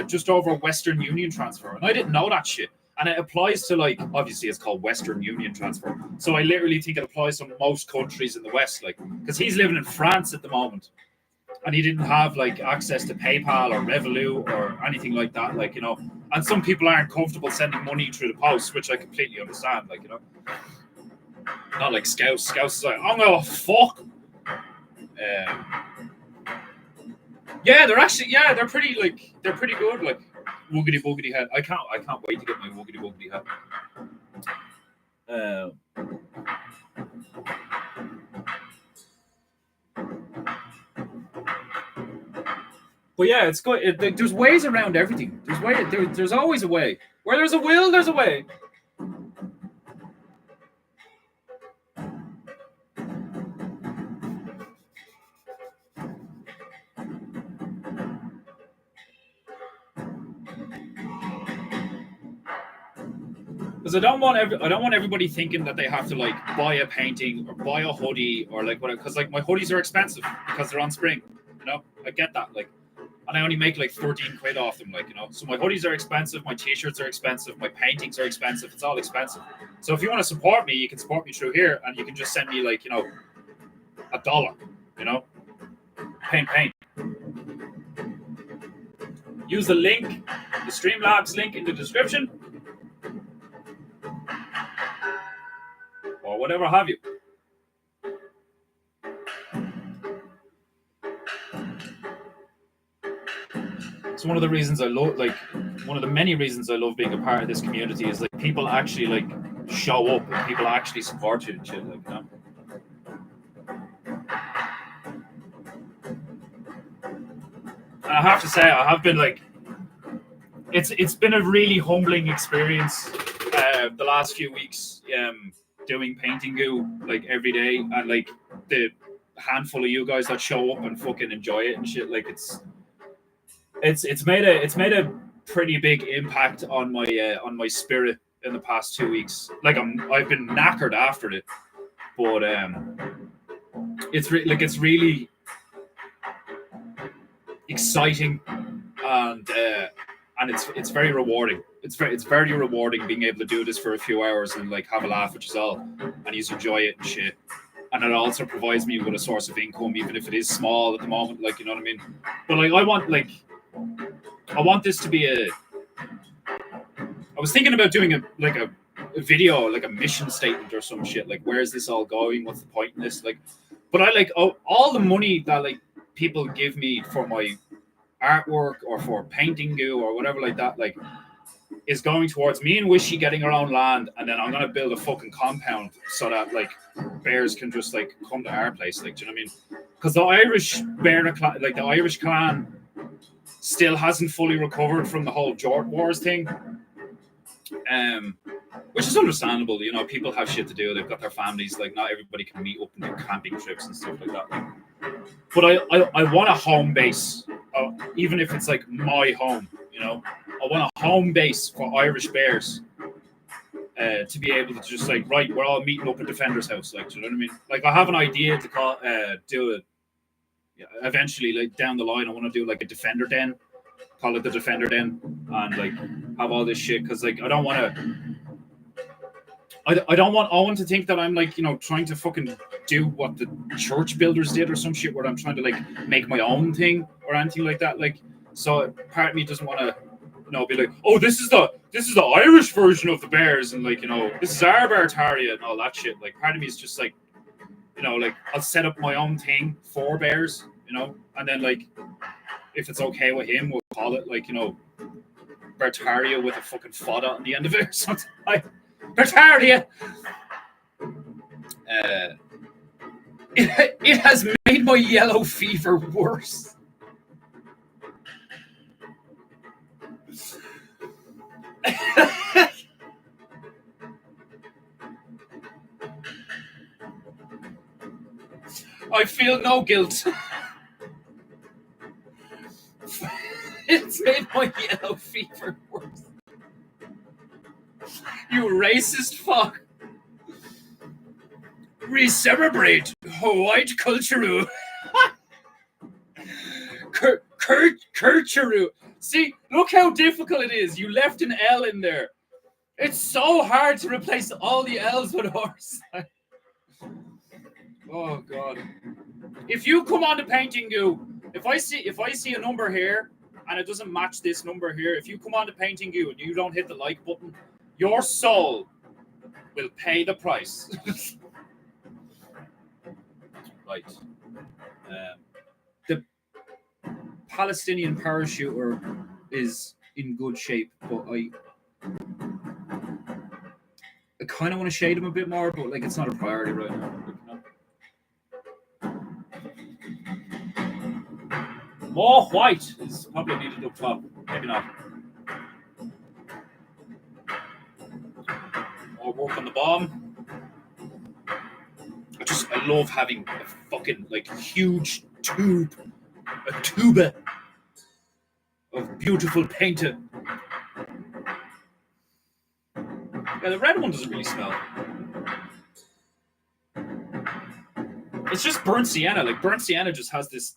just over Western Union transfer. And I didn't know that shit. And it applies to, like, obviously it's called Western Union transfer. So I literally think it applies to most countries in the West, like, because he's living in France at the moment. And he didn't have like access to PayPal or Revolut or anything like that, like, and some people aren't comfortable sending money through the post, which I completely understand, like, not like Scouts is like, "I'm gonna fuck." Yeah, they're pretty good, like, Woogity boogity head. I can't wait to get my woogity boogity head. But yeah, it's good. There's ways around everything. There's always a way. Where there's a will, there's a way. Because I don't want everybody thinking that they have to like buy a painting or buy a hoodie or like whatever. Because like my hoodies are expensive because they're on spring. You know, I get that. Like, and I only make like 13 quid off them. Like, you know, so my hoodies are expensive, my t-shirts are expensive, my paintings are expensive. It's all expensive. So if you want to support me, you can support me through here, and you can just send me like, you know, $1. You know, paint. Use the link, the Streamlabs link in the description, or whatever have you. It's one of the reasons I love, like, one of the many reasons I love being a part of this community is like people actually like show up and people actually support you and shit, like, you know. And I have to say, I have been like, it's been a really humbling experience the last few weeks doing PEINTEINGU like every day, and like the handful of you guys that show up and fucking enjoy it and shit. Like it's made a pretty big impact on my spirit in the past 2 weeks. Like I've been knackered after it, but it's really exciting, and it's very rewarding. It's very rewarding being able to do this for a few hours and like have a laugh with yourself and you enjoy it and shit. And it also provides me with a source of income, even if it is small at the moment. Like, you know what I mean? But like I want this to be a. I was thinking about doing a video, like a mission statement or some shit. Like, where is this all going? What's the point in this? Like, but I like all the money that like people give me for my artwork or for PEINTEINGU or whatever like that, like, is going towards me and Wishy getting our own land, and then I'm gonna build a fucking compound so that like bears can just like come to our place. Like, do you know what I mean? Because the Irish bear clan, like the Irish clan, still hasn't fully recovered from the whole Jort Wars thing. Which is understandable, you know, people have shit to do, they've got their families, like not everybody can meet up and do camping trips and stuff like that. Like, but I want a home base, even if it's like my home, you know. I want a home base for Irish bears, to be able to just like, right, we're all meeting up at Defender's house, like, do you know what I mean? Like, I have an idea to do it eventually, like down the line. I want to do like a Defender Den, call it the Defender Den, and like have all this shit, because like I want to think that I'm like, you know, trying to fucking do what the church builders did or some shit, where I'm trying to like make my own thing or anything like that. Like, so part of me doesn't want to, you know, be like, oh, this is the Irish version of the bears, and like, you know, this is our Beartaria and all that shit. Like, part of me is just like, you know, like I'll set up my own thing for bears, you know, and then like if it's okay with him, we'll call it like, you know, Beartaria with a fucking fodder on the end of it or something like. Beartaria. It has made my yellow fever worse. I feel no guilt. It's made my yellow fever worse. You racist fuck. We celebrate white culture. Culture. See, look how difficult it is. You left an L in there. It's so hard to replace all the L's with horse. Oh god. If you come on to PEINTEINGU, if I see a number here and it doesn't match this number here, if you come on to PEINTEINGU and you don't hit the like button, your soul will pay the price. Right. The Palestinian parachuter is in good shape, but I kind of want to shade them a bit more, but like it's not a priority right now. More white is probably needed up top. Maybe not. More work on the bomb. I love having a fucking like huge a tuba of beautiful painted. Yeah, the red one doesn't really smell. It's just burnt sienna. Like burnt sienna just has this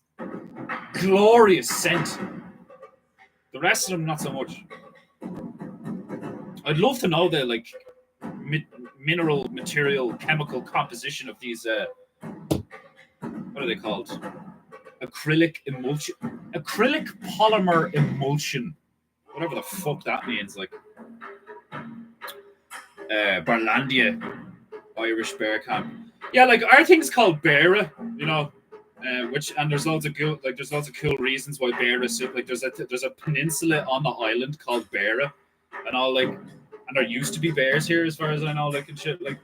glorious scent. The rest of them, not so much. I'd love to know the like mineral material, chemical composition of these. What are they called? Acrylic emulsion, acrylic polymer emulsion, whatever the fuck that means. Like Barlandia, Irish bear camp. Yeah, like our thing's called Beara, you know. Which and there's loads of cool reasons why Beara. Like there's a peninsula on the island called Beara, and all like, and there used to be bears here as far as I know, like and shit. Like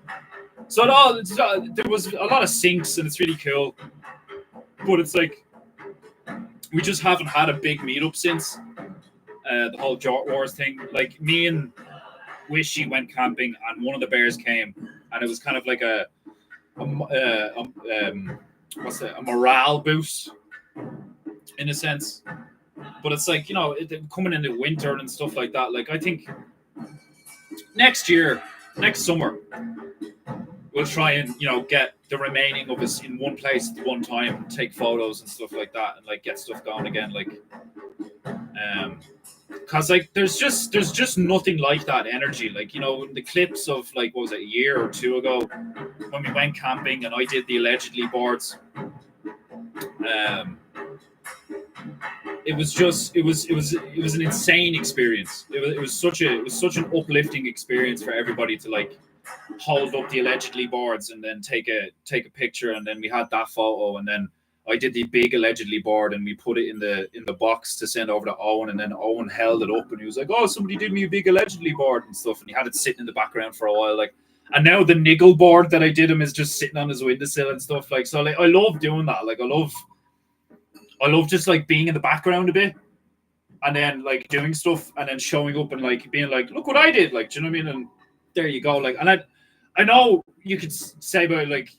so, there was a lot of sinks, and it's really cool. But it's like we just haven't had a big meetup since the whole Jort Wars thing. Like me and Wishy went camping, and one of the bears came, and it was kind of like a morale boost in a sense. But it's like, you know, coming into winter and stuff like that. Like I think next summer, we'll try and, you know, get the remaining of us in one place at one time, take photos and stuff like that, and like get stuff going again. Like, because like there's just nothing like that energy. Like, you know, the clips of like, what was it, a year or two ago when we went camping and I did the allegedly boards. It was an insane experience. It was such an uplifting experience for everybody to like hold up the allegedly boards and then take a picture, and then we had that photo, and then I did the big allegedly board and we put it in the box to send over to Owen, and then Owen held it up and he was like, "Oh, somebody did me a big allegedly board" and stuff, and he had it sitting in the background for a while, like. And now the niggle board that I did him is just sitting on his windowsill and stuff, like. So like I love doing that. Like I love just like being in the background a bit, and then like doing stuff, and then showing up and like being like, "Look what I did!" Like, do you know what I mean? And there you go. Like, and I know you could say about like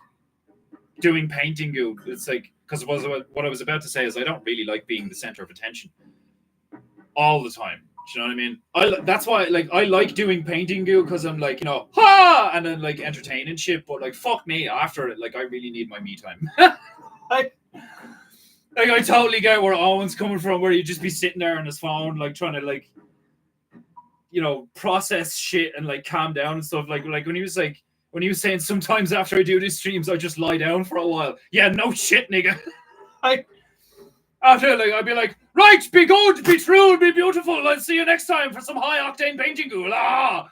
doing PEINTEINGU. It's like, because what I was about to say is I don't really like being the center of attention all the time. Do you know what I mean? That's why like I like doing PEINTEINGU, because I'm like, you know, ha, and then like entertaining shit. But like fuck me, after it, like I really need my me time. Like I totally get where Owen's coming from, where you just be sitting there on his phone, like trying to like, you know, process shit and like calm down and stuff. Like when he was saying sometimes after I do these streams, I just lie down for a while. Yeah, no shit, nigga. After like I'd be like, right, be good, be true, be beautiful. I'll see you next time for some high octane PEINTEINGU. Ah!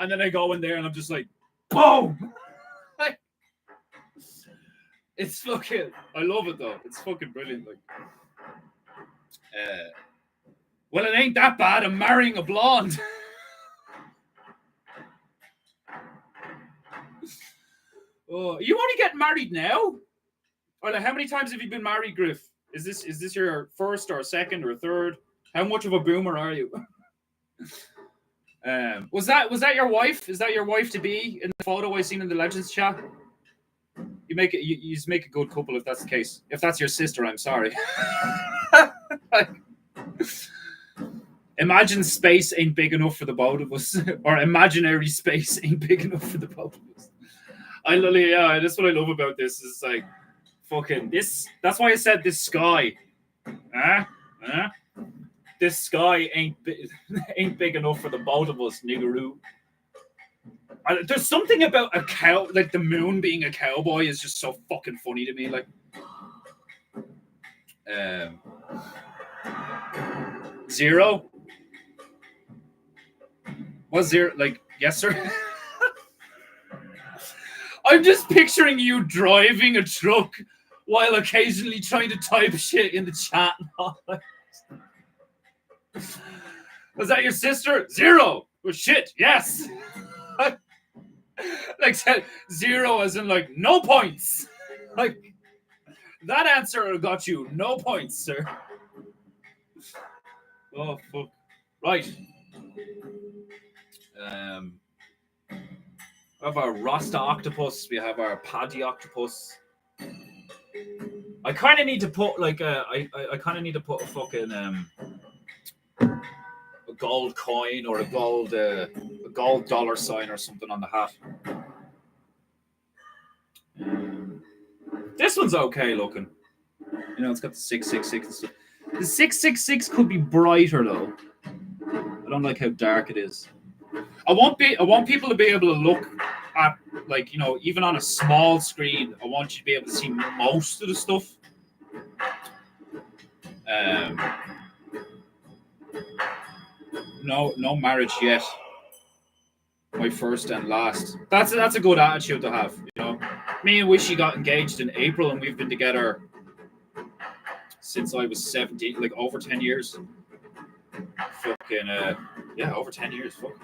And then I go in there and I'm just like, boom. It's fucking, I love it though. It's fucking brilliant. Like, well, it ain't that bad. I'm marrying a blonde. Oh, you only get married now? Or like, how many times have you been married, Griff? Is this your first or second or third? How much of a boomer are you? Was that your wife? Is that your wife to be in the photo I seen in the Legends chat? You make it. You make a good couple if that's the case. If that's your sister, I'm sorry. Imagine space ain't big enough for the both of us, or imaginary space ain't big enough for the both of us. That's what I love about this. Is like, fucking this. That's why I said this sky. This sky ain't big enough for the both of us, niggeroo. There's something about a cow, like the moon being a cowboy, is just so fucking funny to me. Like, Zero? Was Zero like, yes, sir? I'm just picturing you driving a truck while occasionally trying to type shit in the chat. Was that your sister? 0. Oh shit, yes. Like said 0 as in like no points. Like that answer got you no points, sir. Oh fuck. Right. We have our Rasta octopus. We have our Paddy octopus. I kind of need to put like I kind of need to put a fucking a gold coin or a gold dollar sign or something on the hat. This one's okay looking. You know, it's got the 666 and stuff. The 666 could be brighter though. I don't like how dark it is. I want people to be able to look at, like, you know, even on a small screen. I want you to be able to see most of the stuff. No marriage yet. My first and last. That's a good attitude to have. You know, me and Wishy got engaged in April, and we've been together since I was 17, like over 10 years. Fucking yeah, over 10 years. Fuck.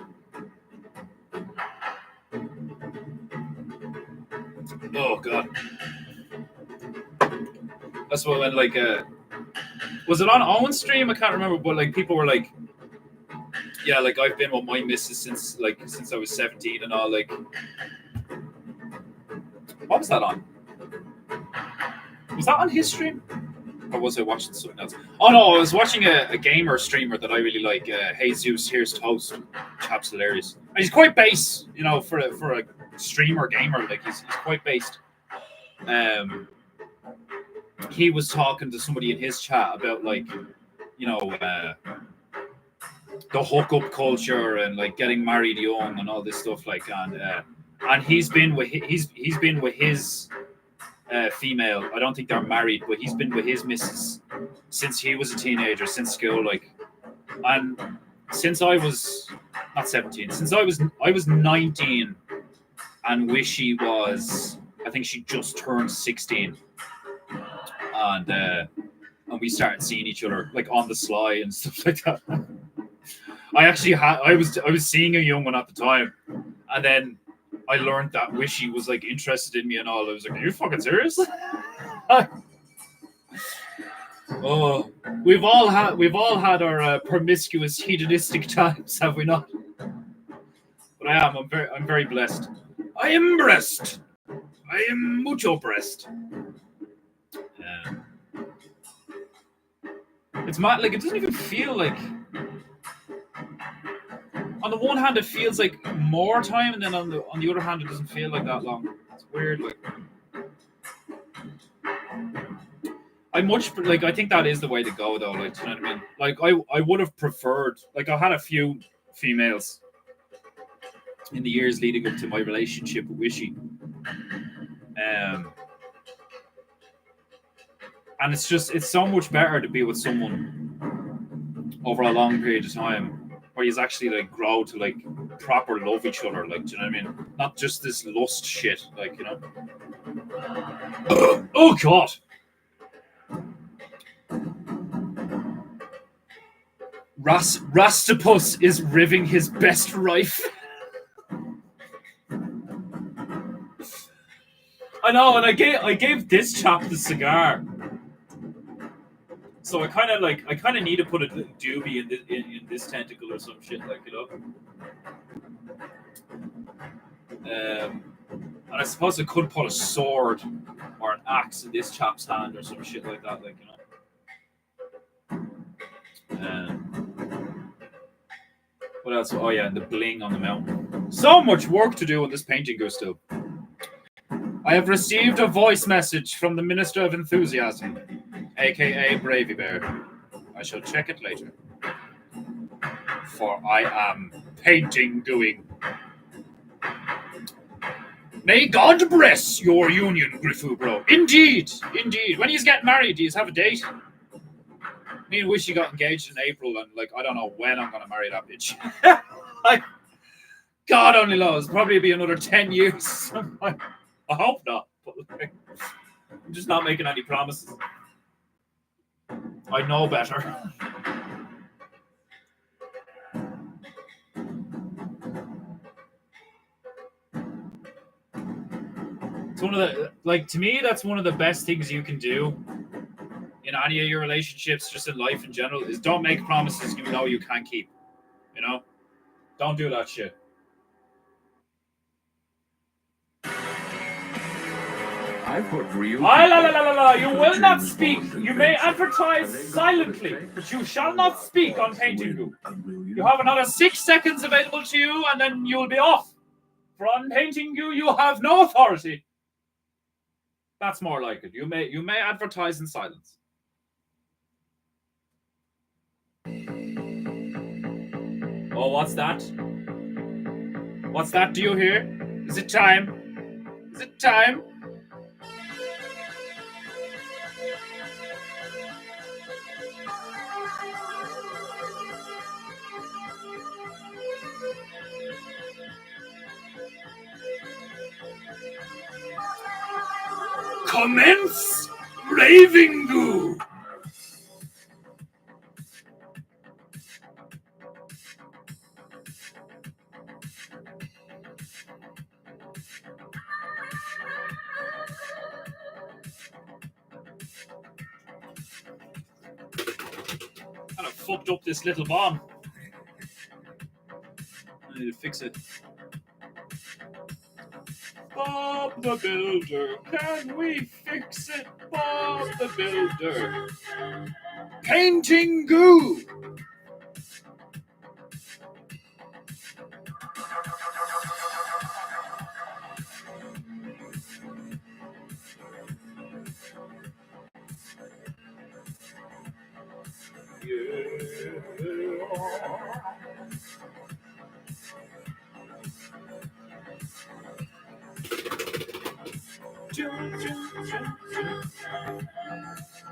Oh god. That's what when like was it on Owen's stream? I can't remember, but like people were like, yeah, like I've been with my missus since I was 17 and all. Like, what was that on? Was that on his stream? Or was I watching something else? Oh no, I was watching a gamer streamer that I really like. Jesus, Here's Toast. Chap's hilarious. And he's quite base, you know, for a streamer gamer. Like he's quite based. He was talking to somebody in his chat about like, you know, the hookup culture and like getting married young and all this stuff. Like, and he's been with his female. I don't think they're married, but he's been with his missus since he was a teenager, since school. Like, and since I was not 17, since I was 19, and Wishy was, I think she just turned 16, and we started seeing each other like on the sly and stuff like that. I was seeing a young one at the time, and then I learned that Wishy was like interested in me and all. I was like, "Are you fucking serious?" Oh, we've all had our promiscuous, hedonistic times, have we not? But I'm very blessed. I am blessed. I am mucho blessed. It's mad. Like, it doesn't even feel like. On the one hand, it feels like more time, and then on the other hand, it doesn't feel like that long. It's weird. Like, I think that is the way to go, though. Like, do you know what I mean? Like, I would have preferred. Like, I had a few females in the years leading up to my relationship with Wishy, and it's so much better to be with someone over a long period of time, where you actually like grow to like proper love each other, like, do you know what I mean? Not just this lust shit, like, you know. Oh god. Rastapus is riving his best rife. I know, and I gave this chap the cigar. So I kind of need to put a doobie in this tentacle or some shit, like, you know. And I suppose I could put a sword or an axe in this chap's hand or some shit like that, like, you know. What else? Oh yeah, and the bling on the mountain. So much work to do on this painting, Gusto. I have received a voice message from the Minister of Enthusiasm, aka Bravey Bear. I shall check it later. For I am painting doing. May God bless your union, Griffu, bro. Indeed. When you get married, do you have a date? Me and Wishy got engaged in April, and like, I don't know when I'm gonna marry that bitch. Like, God only knows. Probably be another 10 years. I hope not. But like, I'm just not making any promises. I know better. one of the, like, to me, that's one of the best things you can do in any of your relationships, just in life in general, is don't make promises you know you can't keep. You know? Don't do that shit. I put real You will not speak. You may advertise silently, but you shall not speak on PEINTEINGU. You have another 6 seconds available to you, and then you'll be off. For on PEINTEINGU, you have no authority. That's more like it. You may advertise in silence. Oh, what's that? What's that? Do you hear? Is it time? Is it time? Commence raving goo. Kind of fucked up this little bomb. I need to fix it. Bob the Builder, can we fix it? Bob the Builder. PEINTEINGU.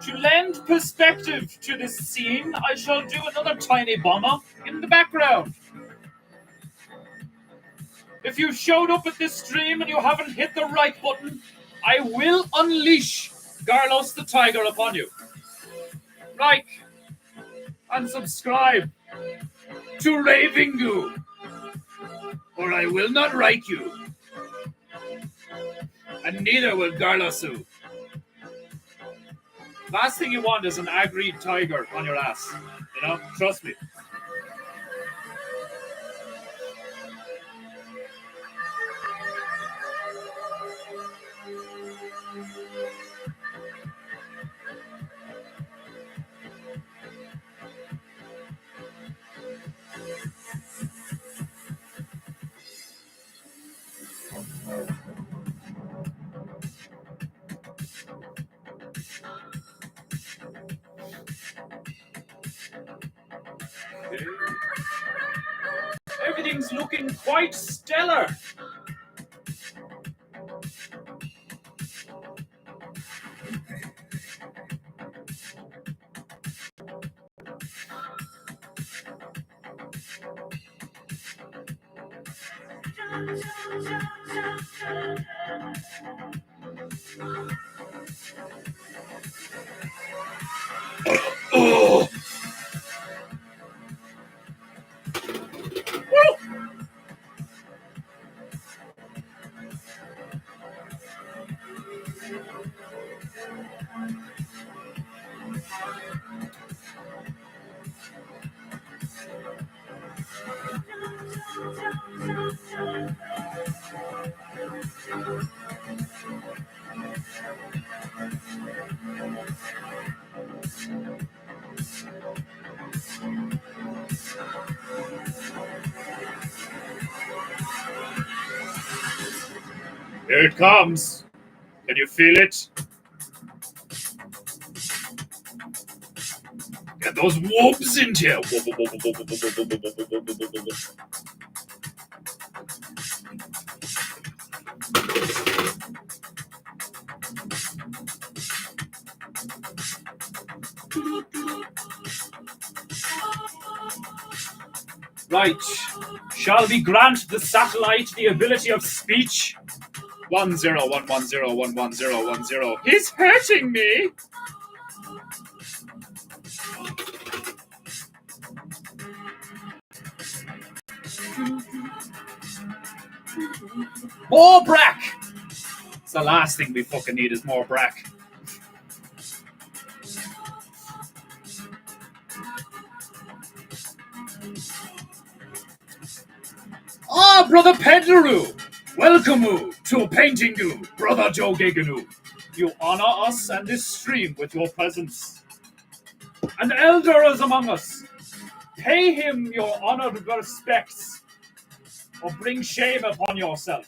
To lend perspective to this scene, I shall do another tiny bomber in the background. If you showed up at this stream and you haven't hit the right button, I will unleash Carlos the Tiger upon you. Like and subscribe to Ravingu, or I will not write you. And neither will Garlosu. Last thing you want is an agreed tiger on your ass. You know? Trust me. Everything's looking quite stellar. Oh. Here it comes. Can you feel it? Get those whoops in here. Right. Shall we grant the satellite the ability of speech? 1011011010. He's hurting me. More Brack. the last thing we fucking need is more brack. Ah, Brother Pedlaroo! Welcome to Paintingu, Brother Joe Giganu. You honor us and this stream with your presence. An elder is among us. Pay him your honored respects, or bring shame upon yourself.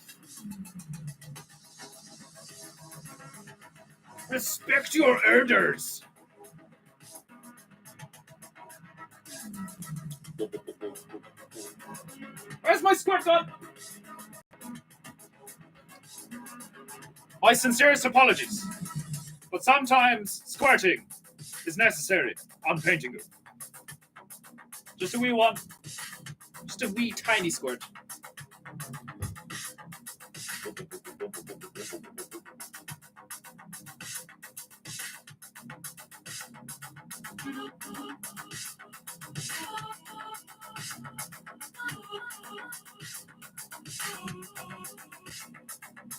Respect your elders. Where's my squirt gun? My sincerest apologies, but sometimes squirting is necessary on Paintingu. Just a wee one. Just a wee tiny squirt.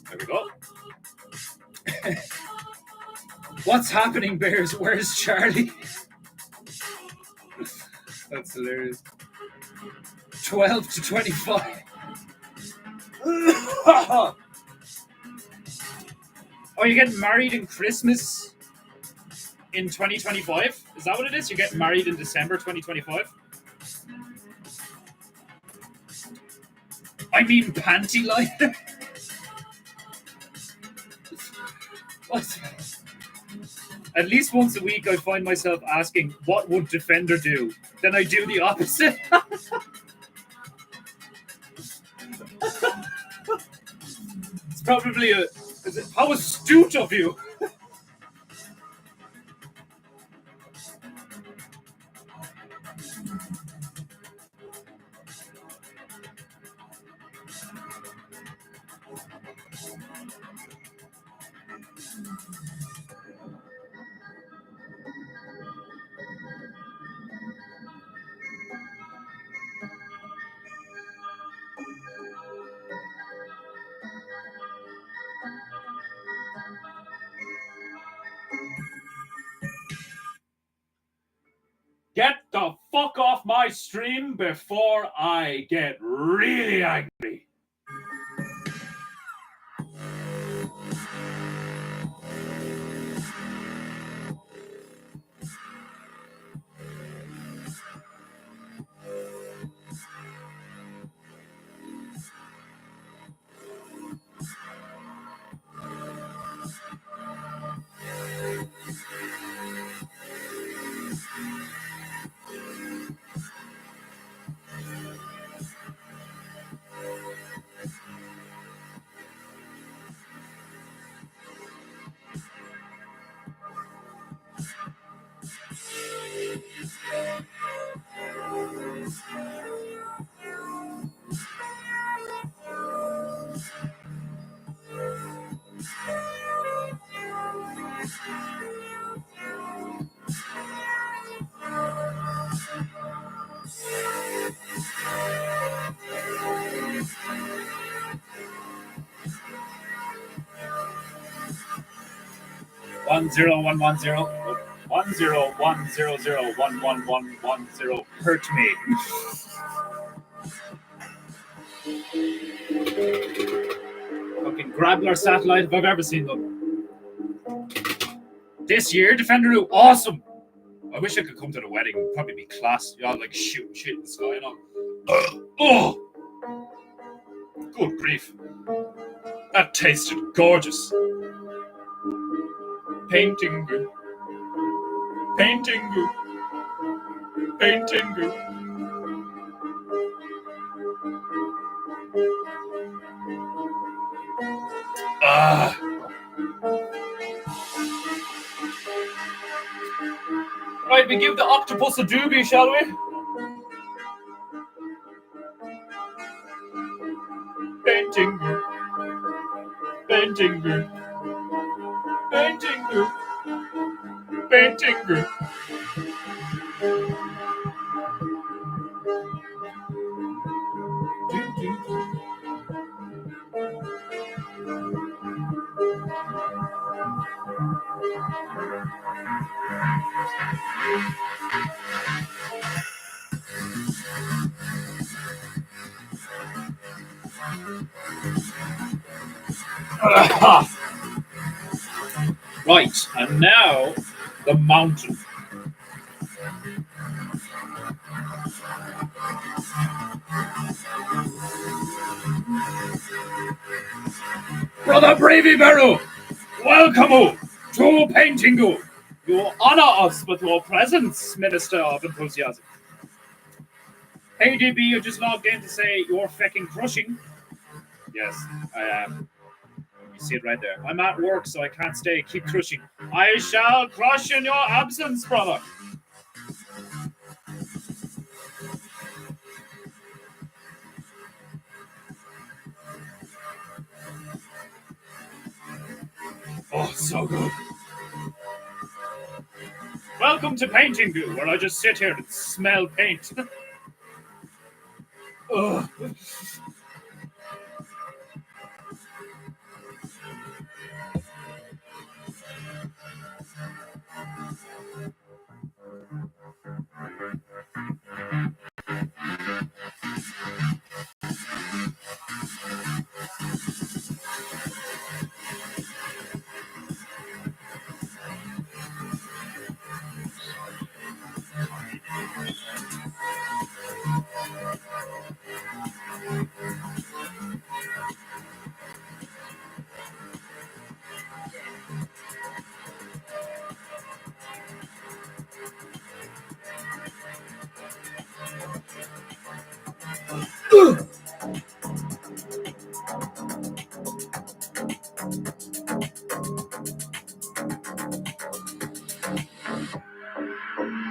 There we go. What's happening, Bears? Where's Charlie? That's hilarious. 12 to 25. Oh, you're getting married in Christmas in 2025? Is that what it is? You're getting married in December 2025? I mean panty liner? What? At least once a week I find myself asking, what would Defender do? Then I do the opposite. It's probably how astute of you. Get the fuck off my stream before I get really angry. One zero one one zero 10100111110 hurt me. Fucking Grabbler satellite if I've ever seen them. This year, Defenderoo, awesome. I wish I could come to the wedding. It'd probably be class. Y'all like shooting shit in the sky, you know. Oh, good grief. That tasted gorgeous. Paintingu. Paintingu. Paintingu. Ah. Right, we give the octopus a doobie, shall we? Paintingu. Paintingu. Paintingu. Paintingu. Right, and now the mountain. Brother Bravey Barrow, welcome to PEINTEINGU. You honor us with your presence, Minister of Enthusiasm. Hey DB, you just logged in to say you're fucking crushing. Yes, I am. You see it right there. I'm at work, so I can't stay. Keep crushing. I shall crush in your absence, brother. Oh, so good. Welcome to PEINTEINGU, where I just sit here and smell paint. Ugh.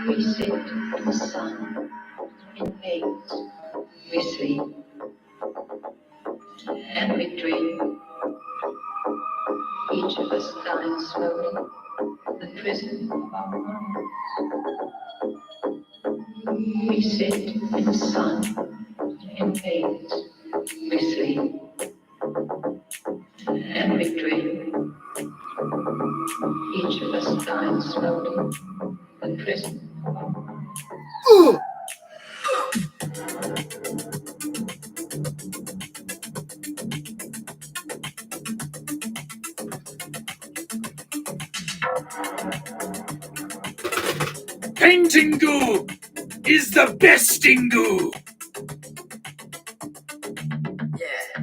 We sit in the sun, in haze, we sleep, and we dream. Each of us dying slowly, the prison of our minds. We sit in the sun, in haze, we sleep, and we dream. Each of us dying slowly, the prison of our minds. PEINTEINGU is the bestingu. Yeah.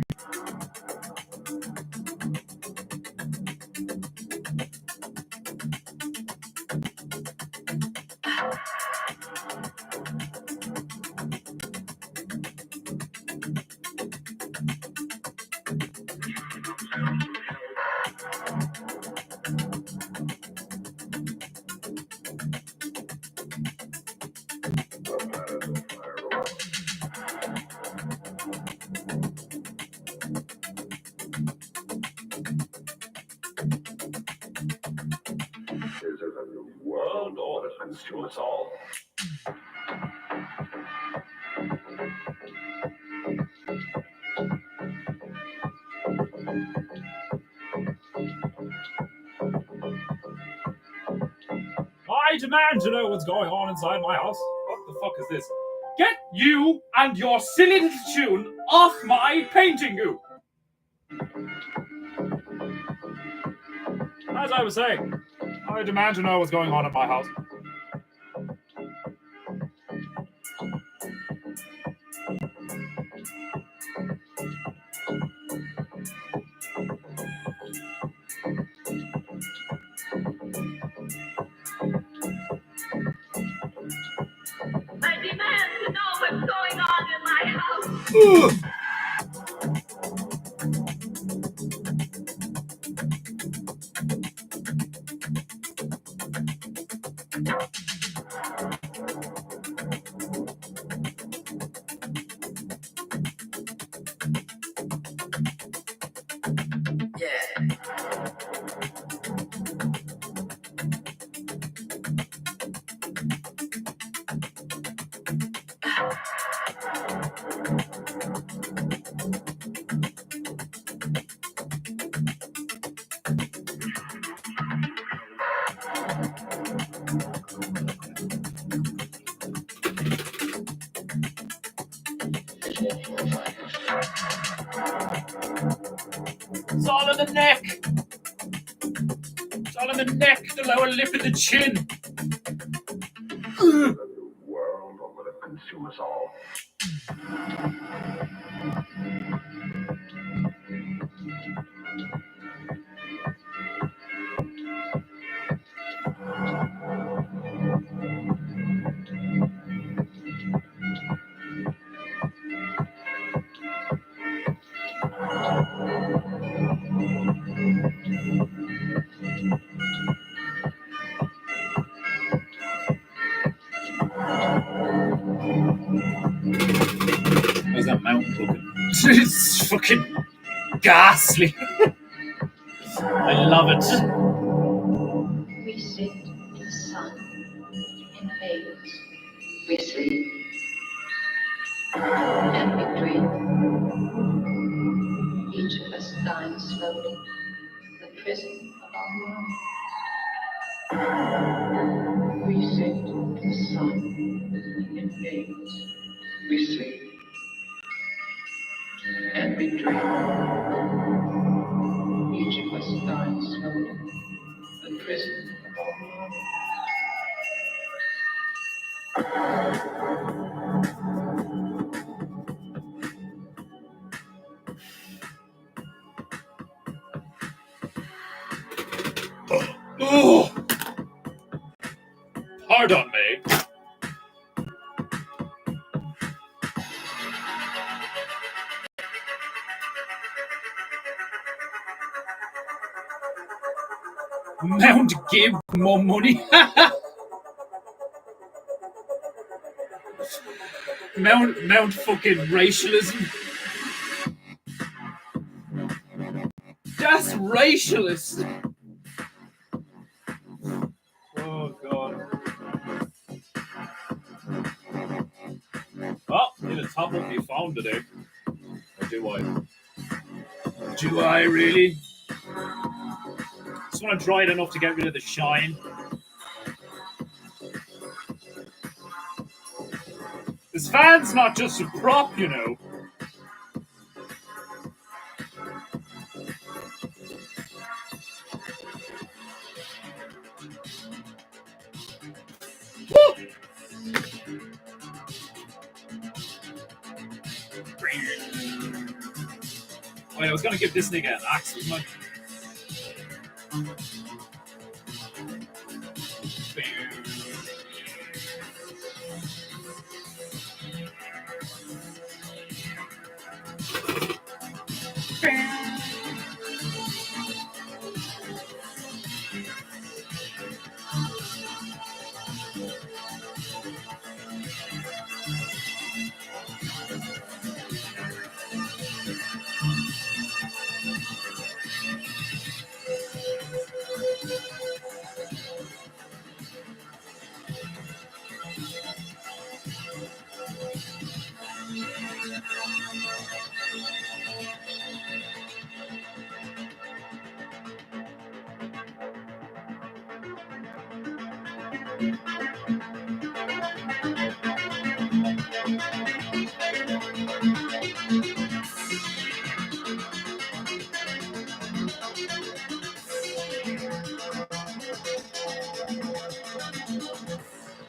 This is a new world order to us all. I demand to know what's going on inside my house. What the fuck is this? Get you and your silly little tune off my PEINTEINGU. As I was saying, I demand to know what's going on in my house. I demand to know what's going on in my house. Yeah. the neck. It's all in the neck, the lower lip, and the chin. The world, or will it consume us all? How's that mountain looking? It's fucking ghastly. I love it. We sit in the sun, in veils. We sleep and we dream. Each of us dying slowly, the prison of our mind. We sit in the sun, in veils. We sleep and we dream. Each of us dying slowly, the prison of our mind. Oh, pardon me. Mount give more money. Mount fucking racialism. That's racialist. Oh god. Oh, need a top of me found today. Or do I? Do I really? Just want to dry it enough to get rid of the shine. This fan's not just a prop, you know. Woo! Wait, I was gonna give this nigga an axe, wasn't I?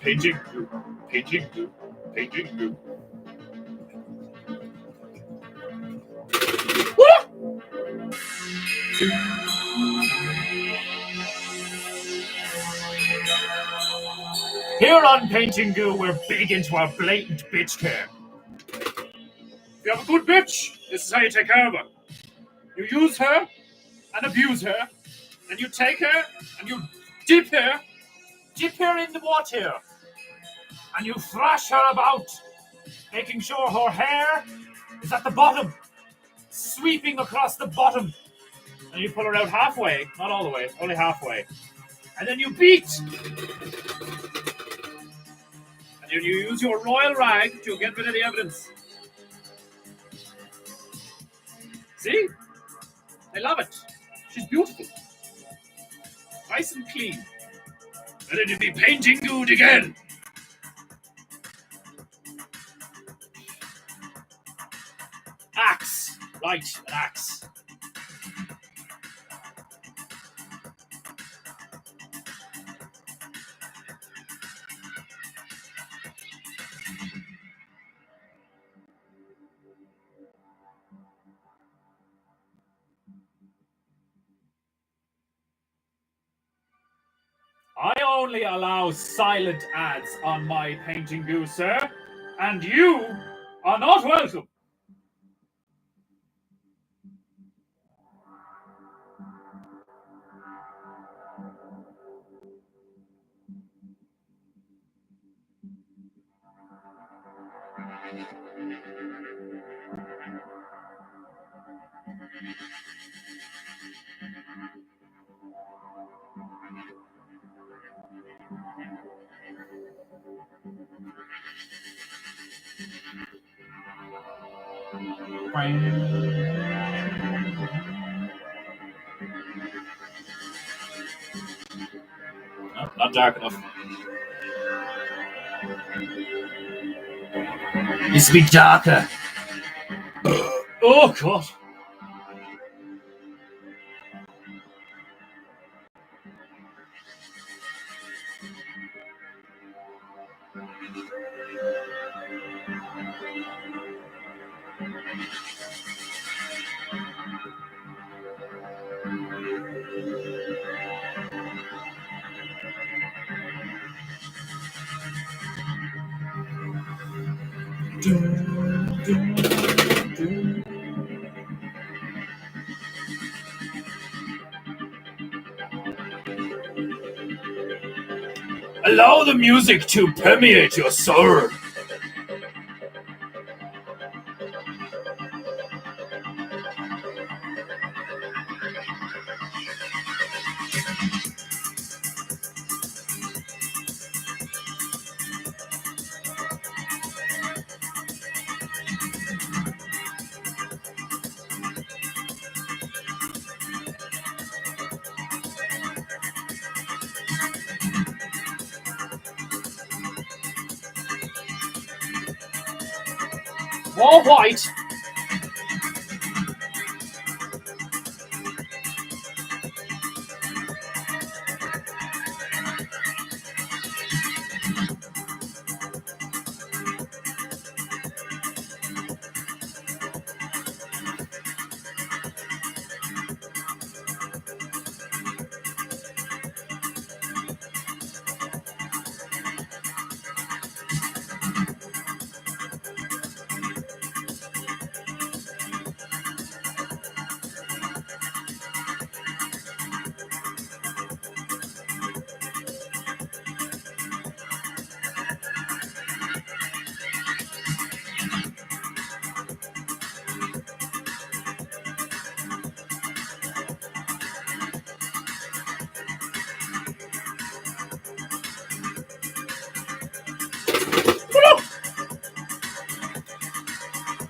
Painting group. Here on Painting Goo, we're big into our blatant bitch care. If you have a good bitch, this is how you take care of her. You use her and abuse her, and you take her and you dip her in the water, and you thrash her about, making sure her hair is at the bottom, sweeping across the bottom, and you pull her out halfway, not all the way, only halfway, and then you beat, and you use your royal rag to get rid of the evidence. See? I love it. She's beautiful. Nice and clean. Ready to be painting good again. Axe. Right, an axe. I only allow silent ads on my PEINTEINGU, sir, and you are not welcome. No, not dark enough. Needs to be darker. Oh god. Allow the music to permeate your soul. More white.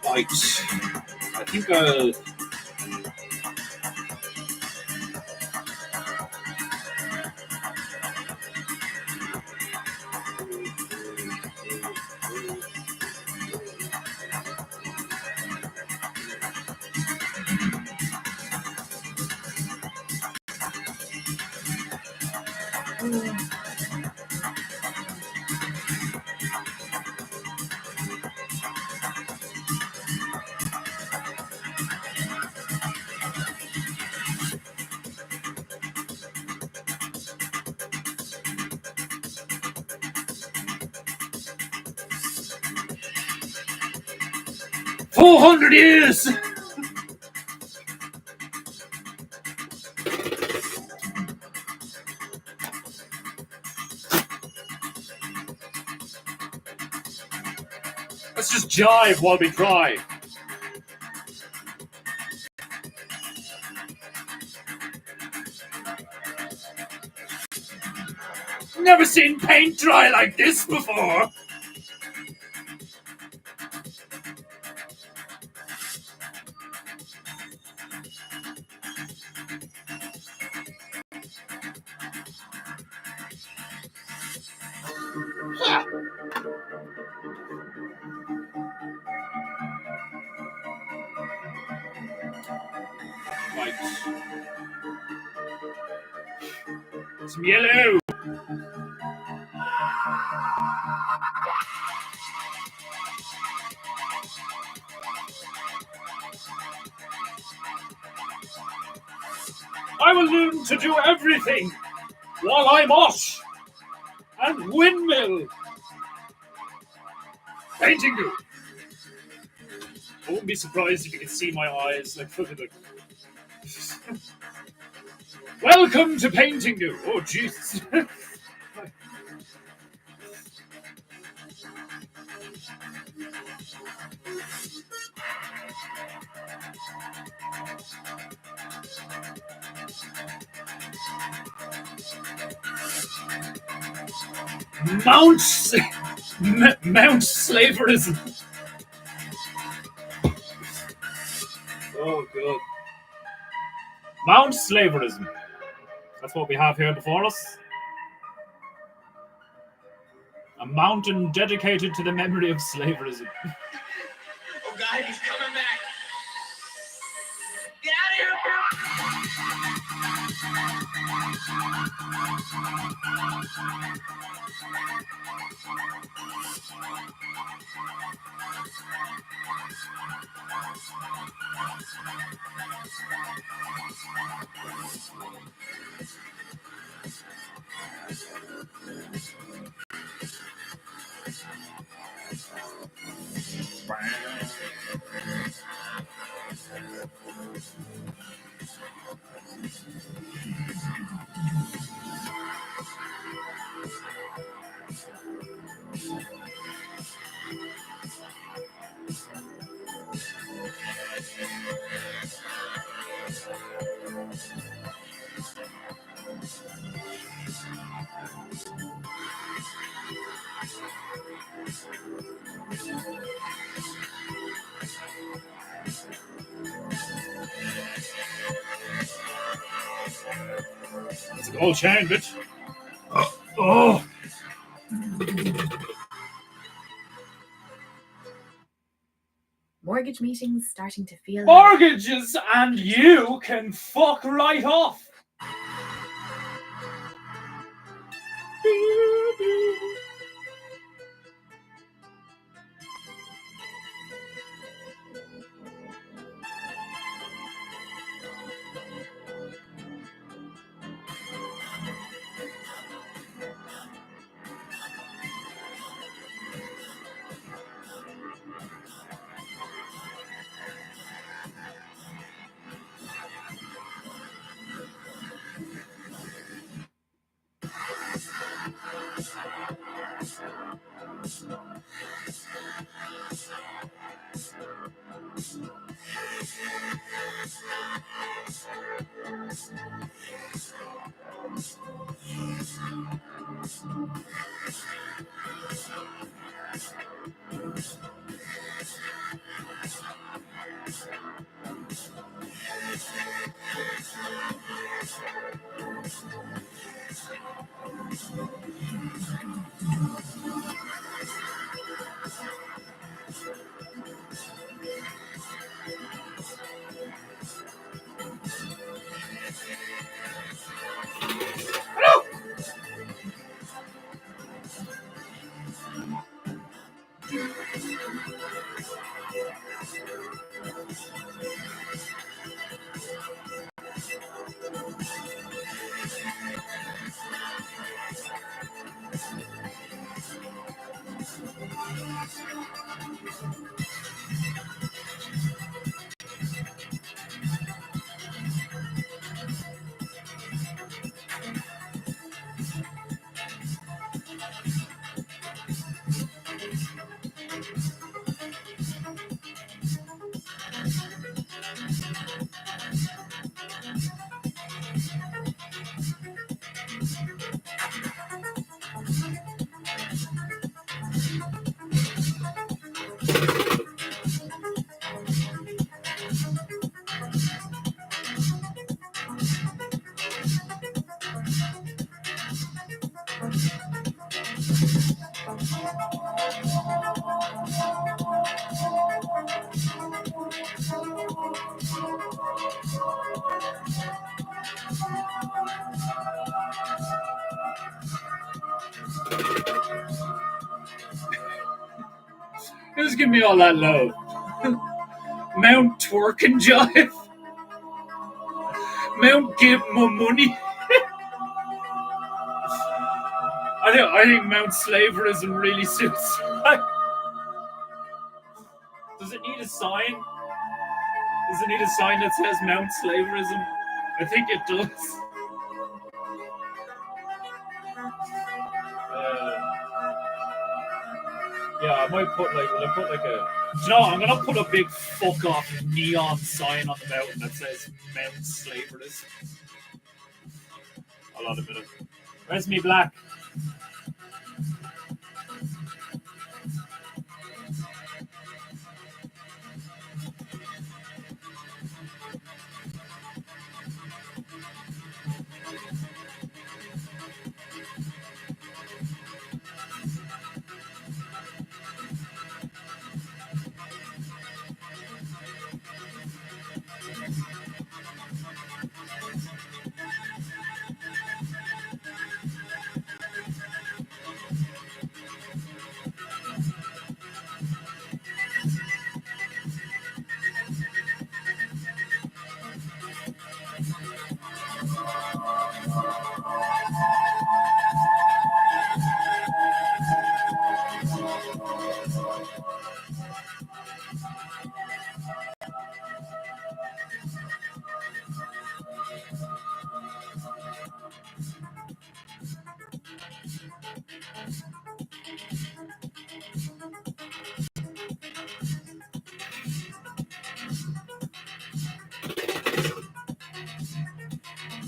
Right. I think I'll. $400. Let's just jive while we cry. Never seen paint dry like this before. Right. Some yellow. I will learn to do everything while I'm Osh and windmill. Paintingu. I wouldn't be surprised if you could see my eyes. Like, look at it. Welcome to Paintingu. Oh, Jesus. Mount Slaverism. Oh, God. Mount Slaverism. That's what we have here before us. A mountain dedicated to the memory of slaverism. Oh God, he's coming back. Get out It's an old chain, bitch. Oh. Mortgage meetings starting to feel Mortgages and you can fuck right off. Just give me all that love. Mount Twerk and Jive. Mount, give more money. I think Mount Slaverism really suits. Does it need a sign? Does it need a sign that says Mount Slaverism? I think it does. Yeah, I might put like. Will I put like a? You know, I'm gonna put a big fuck off neon sign on the mountain that says Mount Slaverism. Hold on a minute. Where's me black?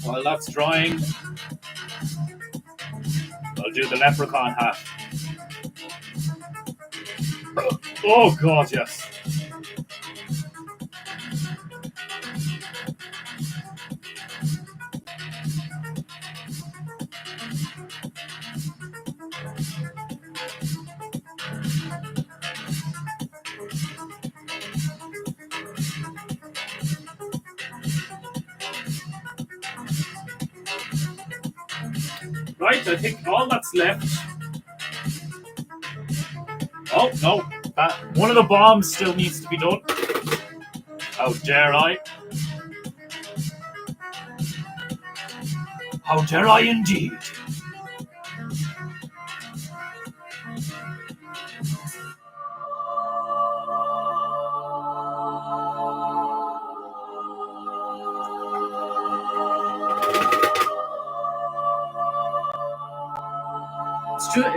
While that's drying, I'll do the leprechaun hat. Oh god, yes. Right, I think all that's left. Oh no, that one of the bombs still needs to be done. How dare I? How dare I indeed?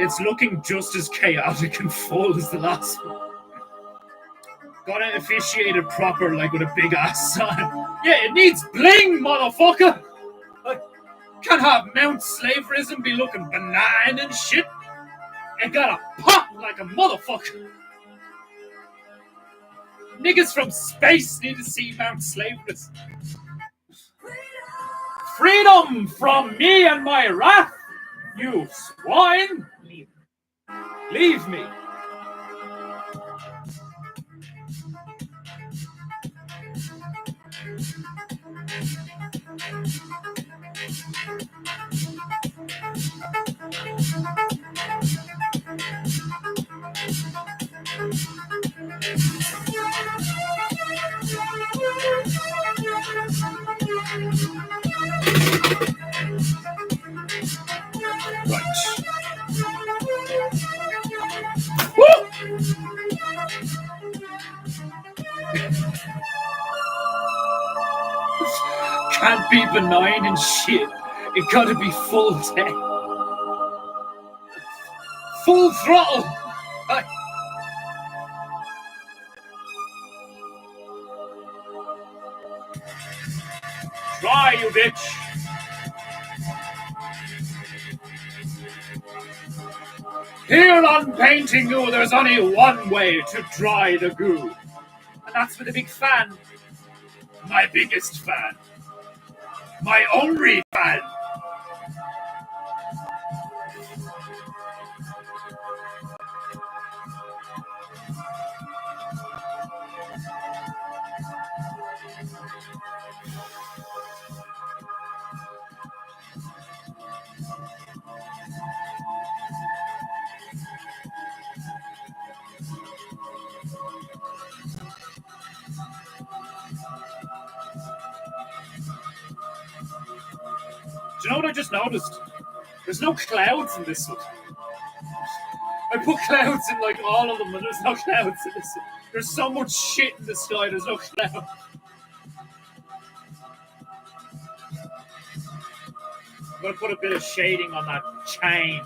It's looking just as chaotic and full as the last one. Gotta officiate it proper, like with a big ass sign. Yeah, it needs bling, motherfucker! Like, can't have Mount Slaverism be looking benign and shit. It gotta pop like a motherfucker. Niggas from space need to see Mount Slaverism. Freedom from me and my wrath, you swine! Leave me. Right. Woo! Can't be benign and shit. It gotta be full tech. Full throttle. Try, you bitch. Here on PEINTEINGU, there's only one way to dry the goo. And that's with a big fan. My biggest fan. My only fan. you know what I just noticed? There's no clouds in this one. I put clouds in like all of them, and there's no clouds in this one. There's so much shit in the sky, there's no clouds. I'm gonna put a bit of shading on that chain.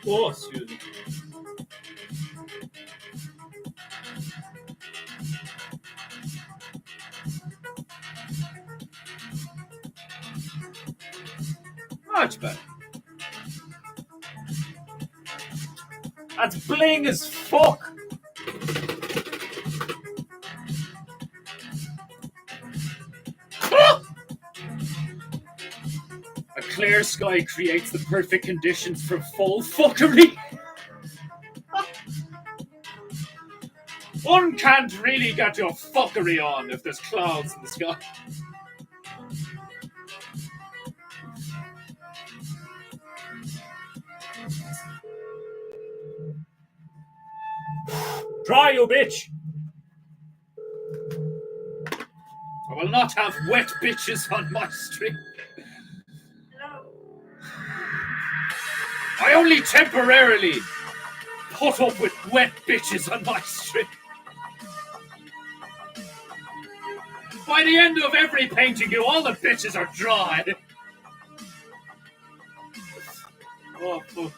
Oh, excuse me. Much better. That's bling as fuck. A clear sky creates the perfect conditions for full fuckery. One can't really get your fuckery on if there's clouds in the sky. Try, you bitch! I will not have wet bitches on my stream. I only temporarily put up with wet bitches on my stream. By the end of every painting, all the bitches are dry. Oh, fuck.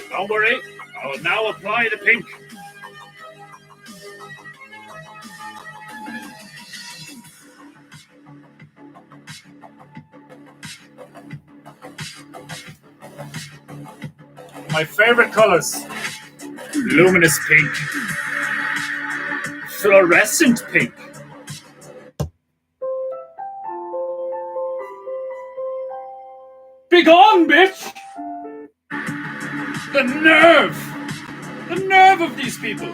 Don't worry, I will now apply the pink. My favorite colors. Luminous pink. Fluorescent pink. Begone, bitch! The nerve! The nerve of these people!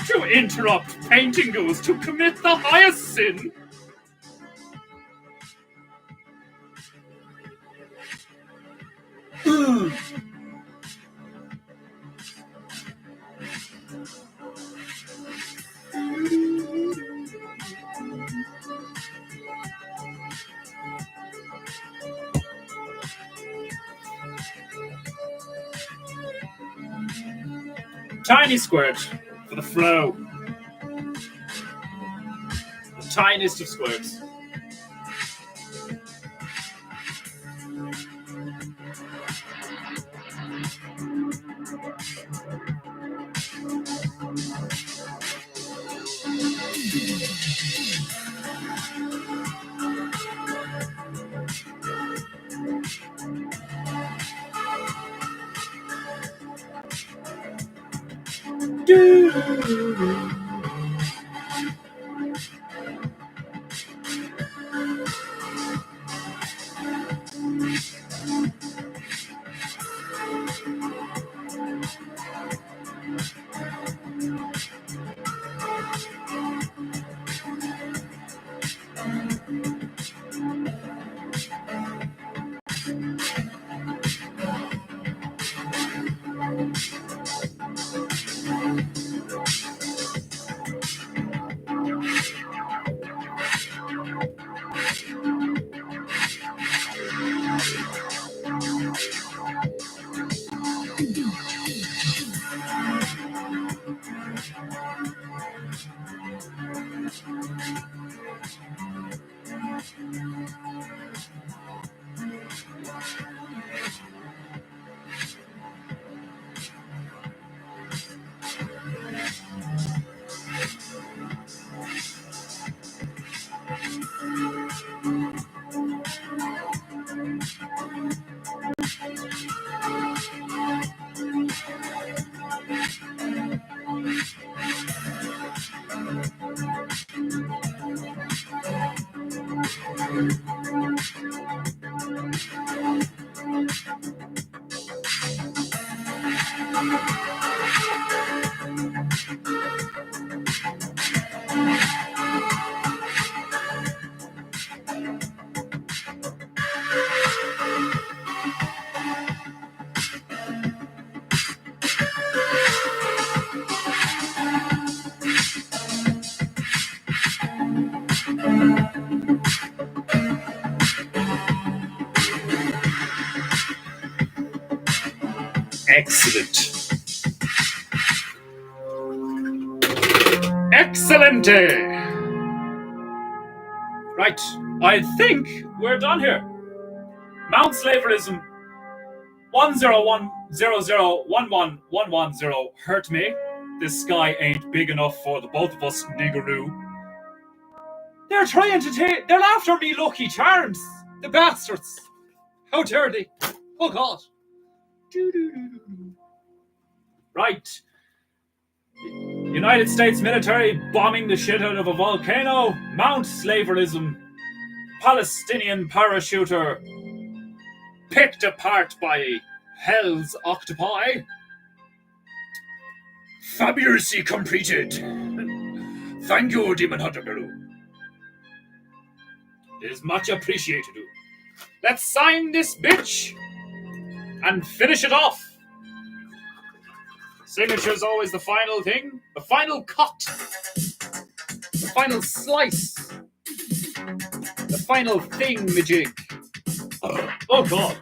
To interrupt PEINTEINGU is to commit the highest sin! Tiny squirt for the flow. The tiniest of squirts. Excellent. Excellente! Right, I think we're done here. Mount Slaverism 10100111110 hurt me. This sky ain't big enough for the both of us, niggeroo. They're trying to take. They're after me Lucky Charms. The bastards. How dare they? Oh God. Right. United States military bombing the shit out of a volcano. Mount Slaverism. Palestinian parachuter picked apart by hell's octopi. Fabulously completed. Thank you, Demon Hunter Guru. It is much appreciated. Let's sign this bitch and finish it off. Signature's always the final thing, the final cut, the final slice, the final thing-majig. Oh God.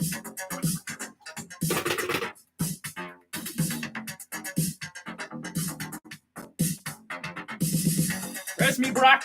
Where's me brack?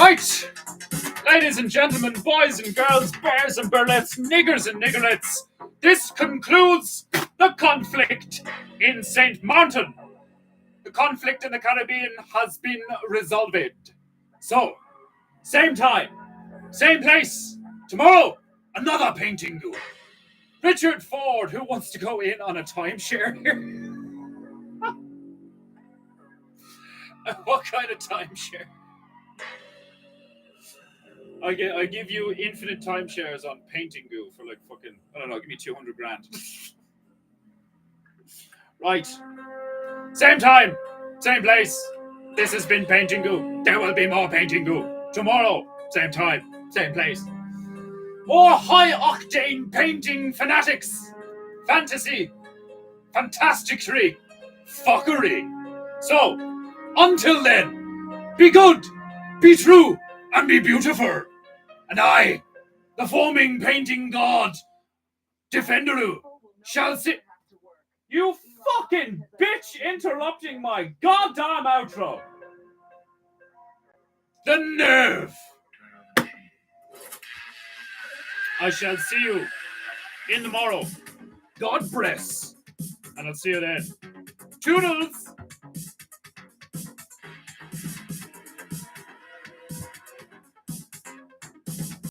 Right, ladies and gentlemen, boys and girls, bears and burlettes, niggers and niggerettes, this concludes the conflict in St. Martin. The conflict in the Caribbean has been resolved. So, same time, same place, tomorrow, another painting go. Richard Ford, who wants to go in on a timeshare here? What kind of timeshare? I give you infinite timeshares on PEINTEINGU for like fucking, I don't know, give me 200 grand. Right. Same time, same place. This has been PEINTEINGU. There will be more PEINTEINGU. Tomorrow, same time, same place. More high-octane painting fanatics. Fantasy. Fantasticry. Fuckery. So, until then, be good, be true, and be beautiful. And I, the foaming painting god, Defenderu, shall sit. You fucking bitch interrupting my goddamn outro. The nerve. I shall see you in the morrow. God bless. And I'll see you then. Toodles.